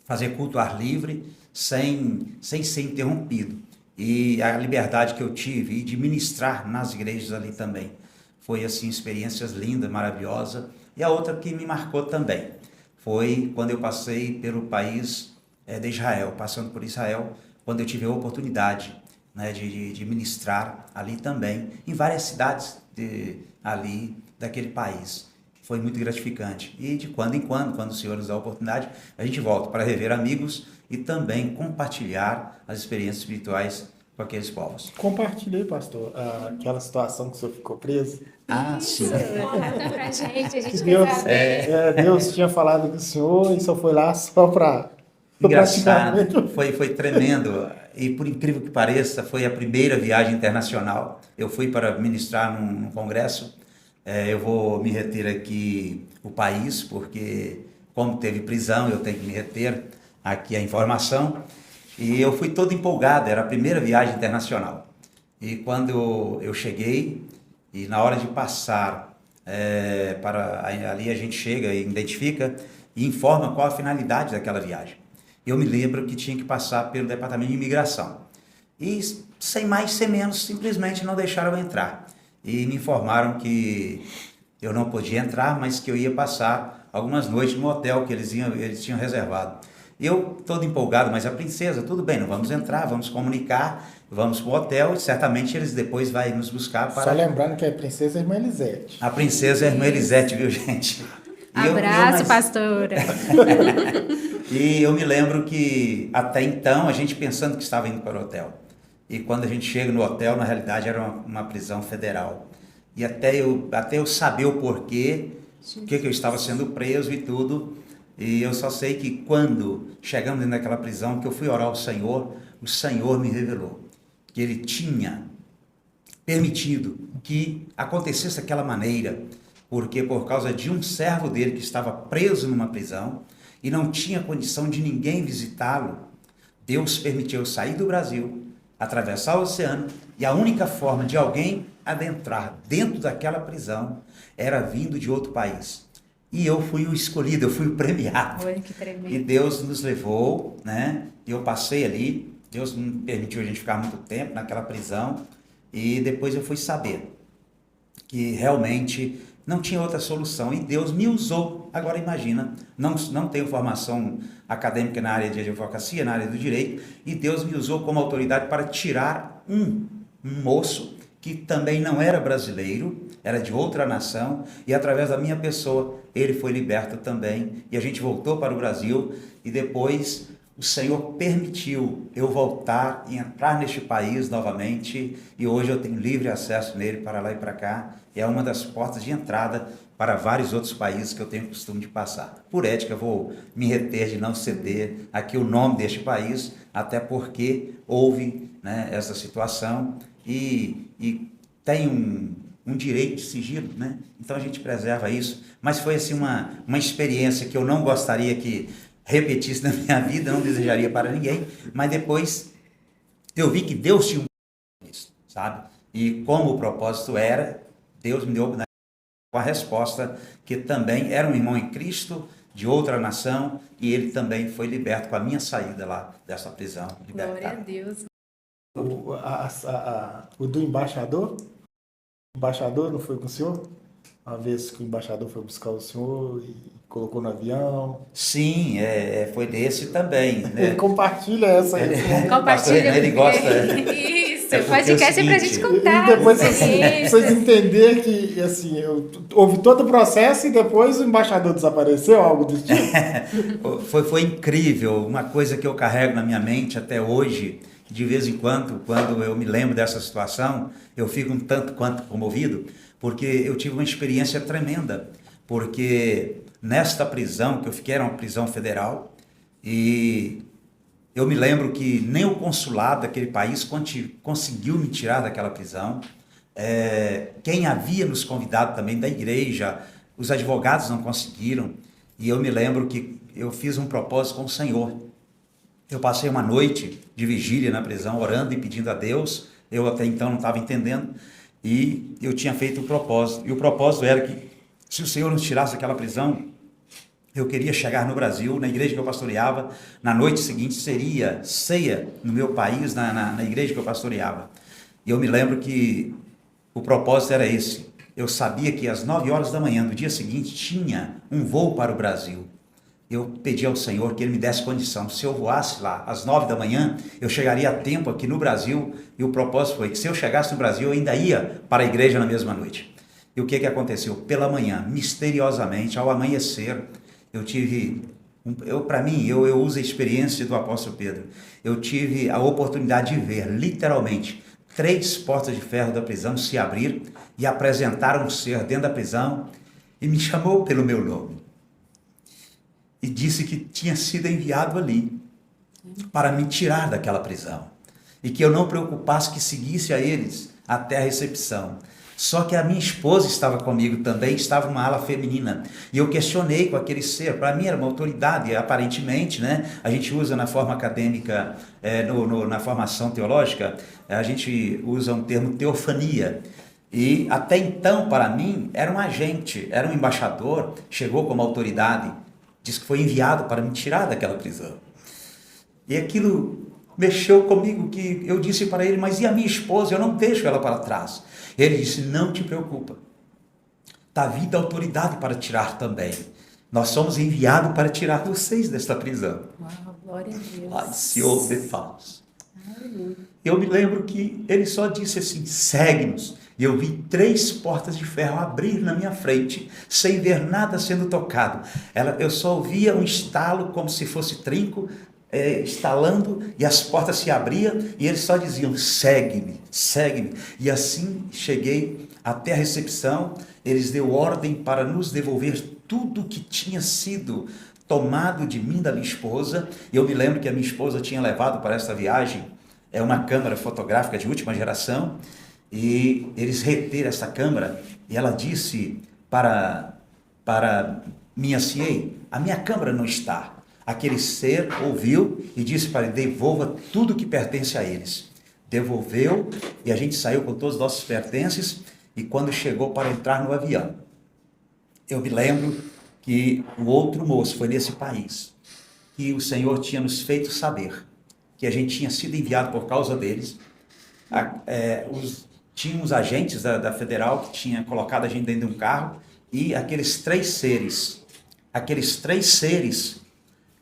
fazer culto ao ar livre, sem ser interrompido. E a liberdade que eu tive de ministrar nas igrejas ali também. Foi assim, experiências lindas, maravilhosas. E a outra que me marcou também foi quando eu passei pelo país de Israel, passando por Israel, quando eu tive a oportunidade, né, de ministrar ali também, em várias cidades ali daquele país. Foi muito gratificante. E de quando em quando o Senhor nos dá a oportunidade, a gente volta para rever amigos e também compartilhar as experiências espirituais com aqueles povos. Compartilhei, pastor, aquela situação que o senhor ficou preso. Sim. Pra gente, a gente Deus tinha falado com o senhor e só foi lá só para engraçado, foi tremendo. E por incrível que pareça, foi a primeira viagem internacional. Eu fui para ministrar num congresso. Eu vou me reter aqui o país, porque como teve prisão, eu tenho que me reter aqui a informação. E eu fui todo empolgado, era a primeira viagem internacional. E quando eu cheguei, e na hora de passar ali a gente chega e identifica e informa qual a finalidade daquela viagem. Eu me lembro que tinha que passar pelo departamento de imigração. E sem mais, sem menos, simplesmente não deixaram eu entrar. E me informaram que eu não podia entrar, mas que eu ia passar algumas noites no hotel que eles tinham reservado. Eu todo empolgado, mas a princesa, tudo bem, não vamos entrar, vamos comunicar, vamos para o hotel e certamente eles depois vão nos buscar para... Só lembrando que é a princesa Irmã Elisete. A princesa Irmã Elisete, viu, gente? Abraço, pastora! E eu me lembro que até então a gente pensando que estava indo para o hotel. E quando a gente chega no hotel, na realidade era uma prisão federal. E até eu saber o porquê, que eu estava sendo preso e tudo. E eu só sei que quando chegamos dentro daquela prisão, que eu fui orar ao Senhor, o Senhor me revelou que Ele tinha permitido que acontecesse daquela maneira, porque por causa de um servo dele que estava preso numa prisão e não tinha condição de ninguém visitá-lo, Deus permitiu eu sair do Brasil, atravessar o oceano, e a única forma de alguém adentrar dentro daquela prisão era vindo de outro país. E eu fui o escolhido, eu fui o premiado. Olha que tremendo. E Deus nos levou, né? E eu passei ali, Deus não permitiu a gente ficar muito tempo naquela prisão, e depois eu fui saber que realmente não tinha outra solução, e Deus me usou. Agora imagina, não tenho formação acadêmica na área de advocacia, na área do direito, e Deus me usou como autoridade para tirar um moço que também não era brasileiro, era de outra nação, e através da minha pessoa, ele foi liberto também, e a gente voltou para o Brasil, e depois o Senhor permitiu eu voltar e entrar neste país novamente, e hoje eu tenho livre acesso nele para lá e para cá, e é uma das portas de entrada para vários outros países que eu tenho costume de passar. Por ética, eu vou me reter de não ceder aqui o nome deste país, até porque houve, né, essa situação, e tem um direito de sigilo, né? Então a gente preserva isso, mas foi assim uma experiência que eu não gostaria que repetisse na minha vida, não desejaria para ninguém, mas depois eu vi que Deus tinha um propósito nisso, sabe? E como o propósito era, Deus me deu com a resposta que também era um irmão em Cristo, de outra nação, e ele também foi liberto com a minha saída lá dessa prisão. Glória a Deus. O do embaixador? O embaixador não foi com o senhor? Uma vez que o embaixador foi buscar o senhor e colocou no avião. Sim, foi desse também, né? Ele compartilha essa aí. Compartilha. Ele gosta. Isso, podcast é pra gente contar. E depois vocês entenderem que assim, houve todo o processo e depois o embaixador desapareceu, algo do tipo. Foi incrível, uma coisa que eu carrego na minha mente até hoje. De vez em quando eu me lembro dessa situação, eu fico um tanto quanto comovido, porque eu tive uma experiência tremenda, porque nesta prisão que eu fiquei, era uma prisão federal, e eu me lembro que nem o consulado daquele país conseguiu me tirar daquela prisão. Quem havia nos convidado também da igreja, os advogados não conseguiram, e eu me lembro que eu fiz um propósito com o Senhor. Eu passei uma noite de vigília na prisão, orando e pedindo a Deus. Eu até então não estava entendendo. E eu tinha feito o propósito. E o propósito era que, se o Senhor nos tirasse daquela prisão, eu queria chegar no Brasil, na igreja que eu pastoreava. Na noite seguinte seria ceia no meu país, na igreja que eu pastoreava. E eu me lembro que o propósito era esse. Eu sabia que às 9 horas da manhã do dia seguinte tinha um voo para o Brasil. Eu pedi ao Senhor que Ele me desse condição. Se eu voasse lá às 9 da manhã, eu chegaria a tempo aqui no Brasil, e o propósito foi que se eu chegasse no Brasil, eu ainda ia para a igreja na mesma noite. E o que aconteceu? Pela manhã, misteriosamente, ao amanhecer, eu tive, eu uso a experiência do apóstolo Pedro, eu tive a oportunidade de ver, literalmente, 3 portas de ferro da prisão se abrir e apresentar um ser dentro da prisão e me chamou pelo meu nome. E disse que tinha sido enviado ali para me tirar daquela prisão. E que eu não preocupasse que seguisse a eles até a recepção. Só que a minha esposa estava comigo também, estava uma ala feminina. E eu questionei com aquele ser, para mim era uma autoridade, aparentemente, né? A gente usa na forma acadêmica, na formação teológica, a gente usa um termo teofania. E até então, para mim, era um agente, era um embaixador, chegou como autoridade, disse que foi enviado para me tirar daquela prisão. E aquilo mexeu comigo, que eu disse para ele, mas e a minha esposa? Eu não deixo ela para trás. Ele disse, não te preocupa, está vindo a autoridade para tirar também. Nós somos enviados para tirar vocês desta prisão. Uau, glória a Deus. Ai, Senhor de Deus. Eu me lembro que ele só disse assim, segue-nos. E eu vi 3 portas de ferro abrir na minha frente, sem ver nada sendo tocado. Eu só ouvia um estalo, como se fosse trinco, estalando, e as portas se abriam, e eles só diziam, segue-me, segue-me. E assim cheguei até a recepção, eles deu ordem para nos devolver tudo que tinha sido tomado de mim, da minha esposa. Eu me lembro que a minha esposa tinha levado para essa viagem uma câmera fotográfica de última geração, e eles reteram essa câmera, e ela disse para mim assim, a minha câmera não está. Aquele ser ouviu e disse para ele, devolva tudo que pertence a eles. Devolveu, e a gente saiu com todos os nossos pertences, e quando chegou para entrar no avião, eu me lembro que o outro moço foi nesse país, que o Senhor tinha nos feito saber, que a gente tinha sido enviado por causa deles. Tinha uns agentes da Federal que tinha colocado a gente dentro de um carro, e aqueles três seres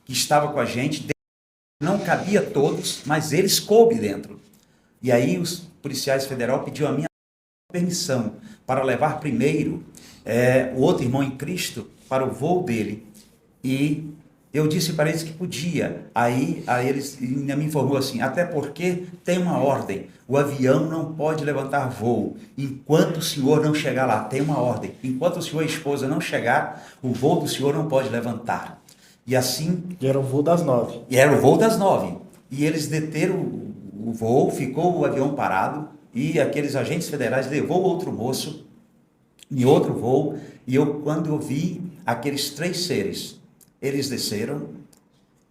que estavam com a gente, não cabia todos, mas eles coube dentro. E aí os policiais federal pediu a minha permissão para levar primeiro o outro irmão em Cristo para o voo dele. E eu disse para eles que podia. Aí eles ainda me informou assim, até porque tem uma ordem, o avião não pode levantar voo enquanto o senhor não chegar lá, tem uma ordem, enquanto o senhor e a esposa não chegar, o voo do senhor não pode levantar. E assim... E era o voo das 9. E era o voo das 9. E eles deteram o voo, ficou o avião parado, e aqueles agentes federais levou outro moço em outro voo, e quando eu vi aqueles 3 seres, eles desceram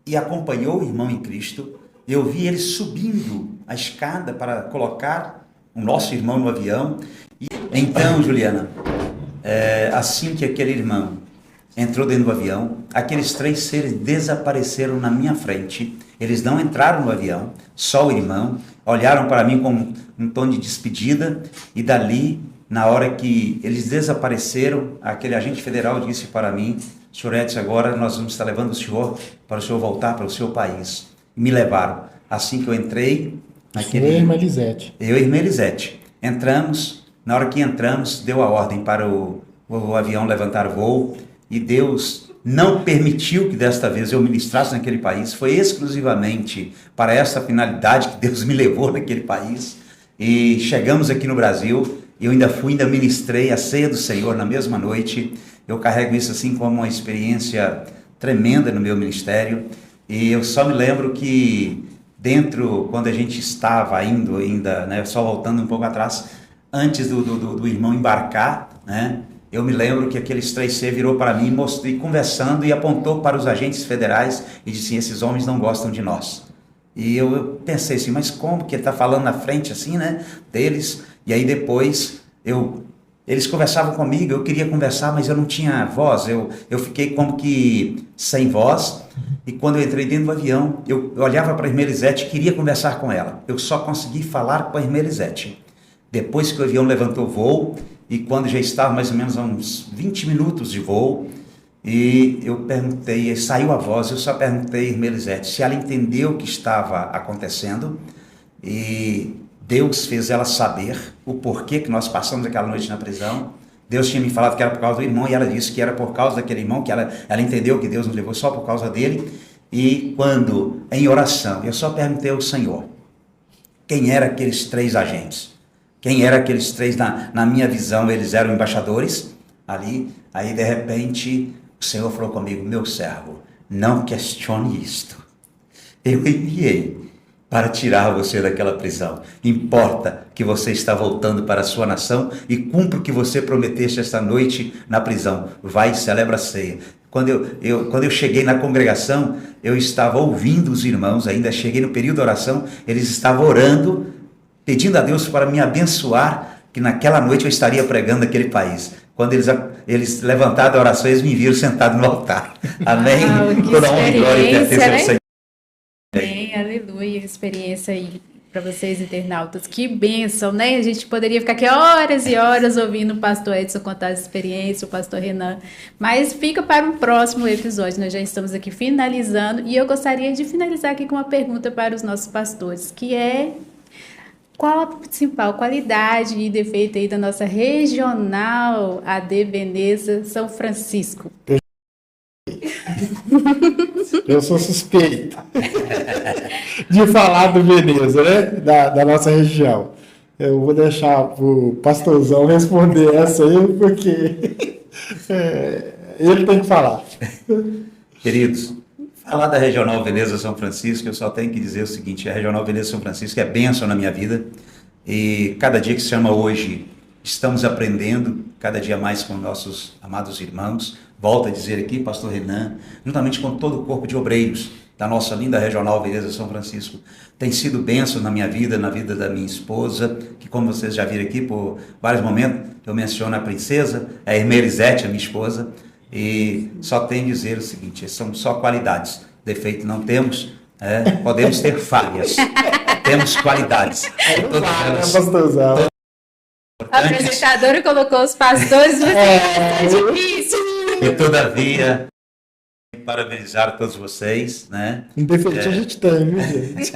e acompanhou o irmão em Cristo. Eu vi eles subindo a escada para colocar o nosso irmão no avião. E então, Juliana, assim que aquele irmão entrou dentro do avião, aqueles 3 seres desapareceram na minha frente. Eles não entraram no avião, só o irmão, olharam para mim com um tom de despedida, e dali, na hora que eles desapareceram, aquele agente federal disse para mim, Sr. Edson, agora nós vamos estar levando o senhor para o senhor voltar para o seu país. E me levaram. Assim que eu entrei... Eu e a irmã Elisete. Eu e a irmã Elisete. Entramos, na hora que entramos, deu a ordem para o avião levantar voo, e Deus não permitiu que desta vez eu ministrasse naquele país. Foi exclusivamente para essa finalidade que Deus me levou naquele país. E chegamos aqui no Brasil, eu ainda ministrei a ceia do Senhor na mesma noite. Eu carrego isso assim como uma experiência tremenda no meu ministério. E eu só me lembro que quando a gente estava indo ainda, né, só voltando um pouco atrás, antes do irmão embarcar, né, eu me lembro que aqueles 3C virou para mim, mostrei, conversando, e apontou para os agentes federais e disse, esses homens não gostam de nós. E eu pensei assim, mas como que ele está falando na frente assim, né, deles? E aí depois eles conversavam comigo, eu queria conversar, mas eu não tinha voz, eu fiquei como que sem voz. E quando eu entrei dentro do avião, eu olhava para a irmã Elisete e queria conversar com ela. Eu só consegui falar com a irmã Elisete. Depois que o avião levantou voo, e quando já estava mais ou menos a uns 20 minutos de voo, e eu perguntei, saiu a voz, eu só perguntei à irmã Elisete se ela entendeu o que estava acontecendo, e Deus fez ela saber o porquê que nós passamos aquela noite na prisão. Deus tinha me falado que era por causa do irmão, e ela disse que era por causa daquele irmão, que ela entendeu que Deus nos levou só por causa dele. E quando, em oração, eu só perguntei ao Senhor, quem eram aqueles 3 agentes? Quem eram aqueles 3, na minha visão, eles eram embaixadores ali. Aí, de repente, o Senhor falou comigo, meu servo, não questione isto. eu enviei para tirar você daquela prisão. Importa que você está voltando para a sua nação e cumpra o que você prometeste esta noite na prisão. Vai e celebra a ceia. Quando eu cheguei na congregação, eu estava ouvindo os irmãos, ainda cheguei no período de oração, eles estavam orando, pedindo a Deus para me abençoar, que naquela noite eu estaria pregando naquele país. Quando eles levantaram a oração, eles me viram sentado no altar. Amém? Toda honra e glória pertence ao Senhor. Amém, aleluia, experiência aí para vocês internautas, que bênção, né? A gente poderia ficar aqui horas e horas ouvindo o pastor Edson contar essa experiência, o pastor Renan, mas fica para um próximo episódio, nós já estamos aqui finalizando, e eu gostaria de finalizar aqui com uma pergunta para os nossos pastores, que é: qual a principal qualidade e defeito aí da nossa regional AD Veneza São Francisco? Eu sou suspeito de falar do Veneza, né? Da nossa região. Eu vou deixar o pastorzão responder essa aí, porque ele tem que falar. Queridos, falar da Regional Veneza São Francisco, eu só tenho que dizer o seguinte: a Regional Veneza São Francisco é bênção na minha vida, e cada dia que se chama hoje, estamos aprendendo cada dia mais com nossos amados irmãos. Volto a dizer aqui, pastor Renan, juntamente com todo o corpo de obreiros da nossa linda Regional Veneza São Francisco, tem sido bênção na minha vida, na vida da minha esposa, que, como vocês já viram aqui por vários momentos, eu menciono a princesa, a irmã Elisete, a minha esposa, e só tenho a dizer o seguinte: são só qualidades, defeito não temos, podemos ter falhas, temos qualidades. A apresentadora colocou os pastores, é difícil. E todavia, parabenizar a todos vocês, né? Indefeito a gente tem, viu, gente?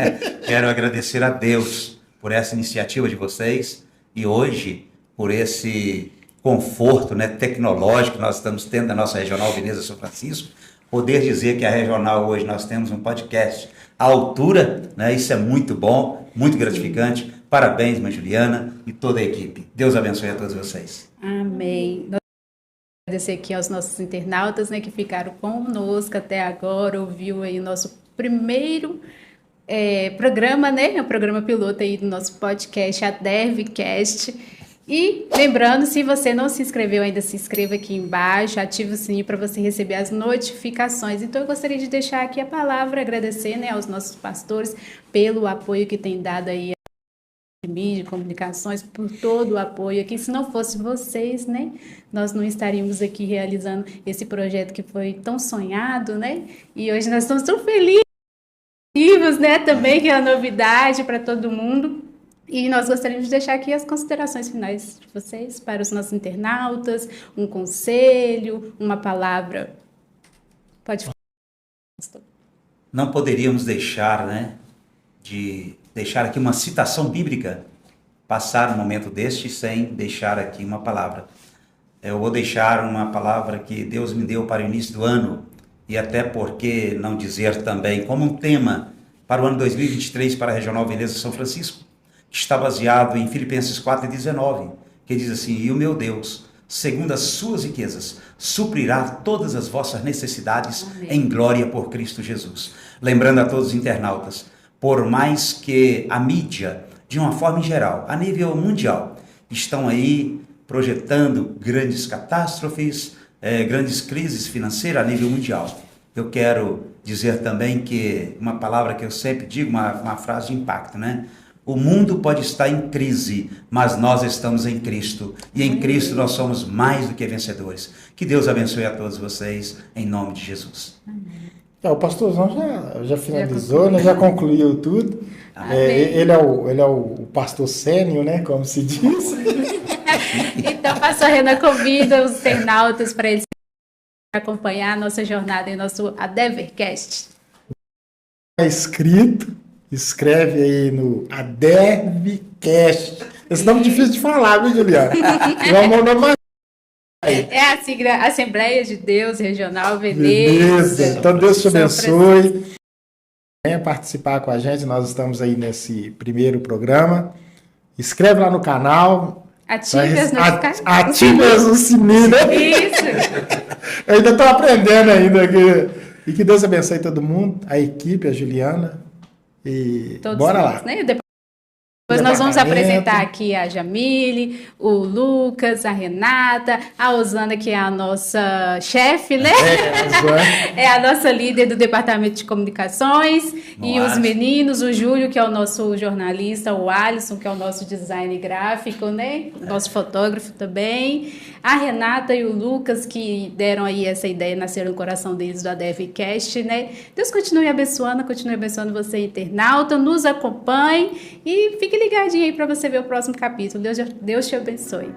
Quero agradecer a Deus por essa iniciativa de vocês e hoje por esse conforto, né, tecnológico que nós estamos tendo na nossa Regional Veneza São Francisco. Poder dizer que a Regional hoje nós temos um podcast à altura, né? Isso é muito bom, muito gratificante. Parabéns, irmã Juliana e toda a equipe. Deus abençoe a todos vocês. Amém. Agradecer aqui aos nossos internautas, né, que ficaram conosco até agora, ouviu aí o nosso primeiro programa, né, o programa piloto aí do nosso podcast, a Dervcast. E lembrando, se você não se inscreveu ainda, se inscreva aqui embaixo, ative o sininho para você receber as notificações. Então eu gostaria de deixar aqui a palavra, agradecer, né, aos nossos pastores pelo apoio que tem dado aí de mídia, comunicações, por todo o apoio aqui. Se não fosse vocês, né, nós não estaríamos aqui realizando esse projeto que foi tão sonhado, né, e hoje nós estamos tão felizes, né, também, que é uma novidade para todo mundo. E nós gostaríamos de deixar aqui as considerações finais de vocês para os nossos internautas, um conselho, uma palavra. Pode falar. Não poderíamos deixar, né, de deixar aqui uma citação bíblica, passar um momento deste sem deixar aqui uma palavra. Eu vou deixar uma palavra que Deus me deu para o início do ano, e até porque não dizer também como um tema para o ano 2023 para a Regional Veneza São Francisco, que está baseado em Filipenses 4,19, que diz assim: e o meu Deus, segundo as suas riquezas, suprirá todas as vossas necessidades em glória por Cristo Jesus. Lembrando a todos os internautas, por mais que a mídia, de uma forma em geral, a nível mundial, estão aí projetando grandes catástrofes, grandes crises financeiras a nível mundial, eu quero dizer também que uma palavra que eu sempre digo, uma frase de impacto, né? O mundo pode estar em crise, mas nós estamos em Cristo. E em Cristo nós somos mais do que vencedores. Que Deus abençoe a todos vocês, em nome de Jesus. O pastorzão já finalizou, né? Já concluiu tudo. Ele é o pastor sênior, né? Como se diz. Então, pastor Renan convida os internautas para eles acompanhar a nossa jornada em nosso Adevercast. É escrito, escreve aí no Adevercast. Esse nome é difícil de falar, viu, Juliana? É a sigla Assembleia de Deus Regional Veneza. Então, Deus te abençoe. Venha participar com a gente, nós estamos aí nesse primeiro programa. Inscreve lá no canal. Ative as notificações. Ative o sininho, né? Isso. Eu ainda estou aprendendo ainda aqui. E que Deus abençoe todo mundo, a equipe, a Juliana. E Todos bora nós, lá. né? Depois nós vamos apresentar aqui a Jamile, o Lucas, a Renata, a Osana, que é a nossa chefe, né? É a nossa líder do departamento de comunicações. E os meninos, o Júlio, que é o nosso jornalista, o Alisson, que é o nosso design gráfico, né? Nosso fotógrafo também. A Renata e o Lucas, que deram aí essa ideia, nasceram no coração deles do ADVcast, né? Deus continue abençoando você, internauta, nos acompanhe e fique ligadinho aí para você ver o próximo capítulo. Deus te abençoe.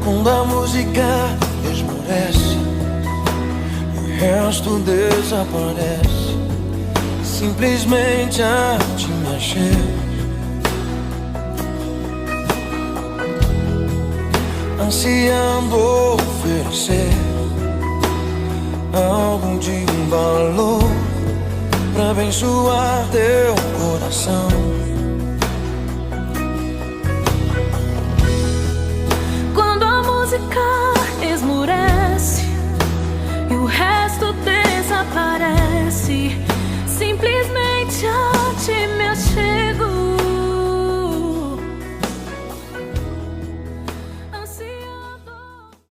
Quando a música esmorece e o resto desaparece, simplesmente a te mexer, ansiando oferecer algo de valor pra abençoar teu coração.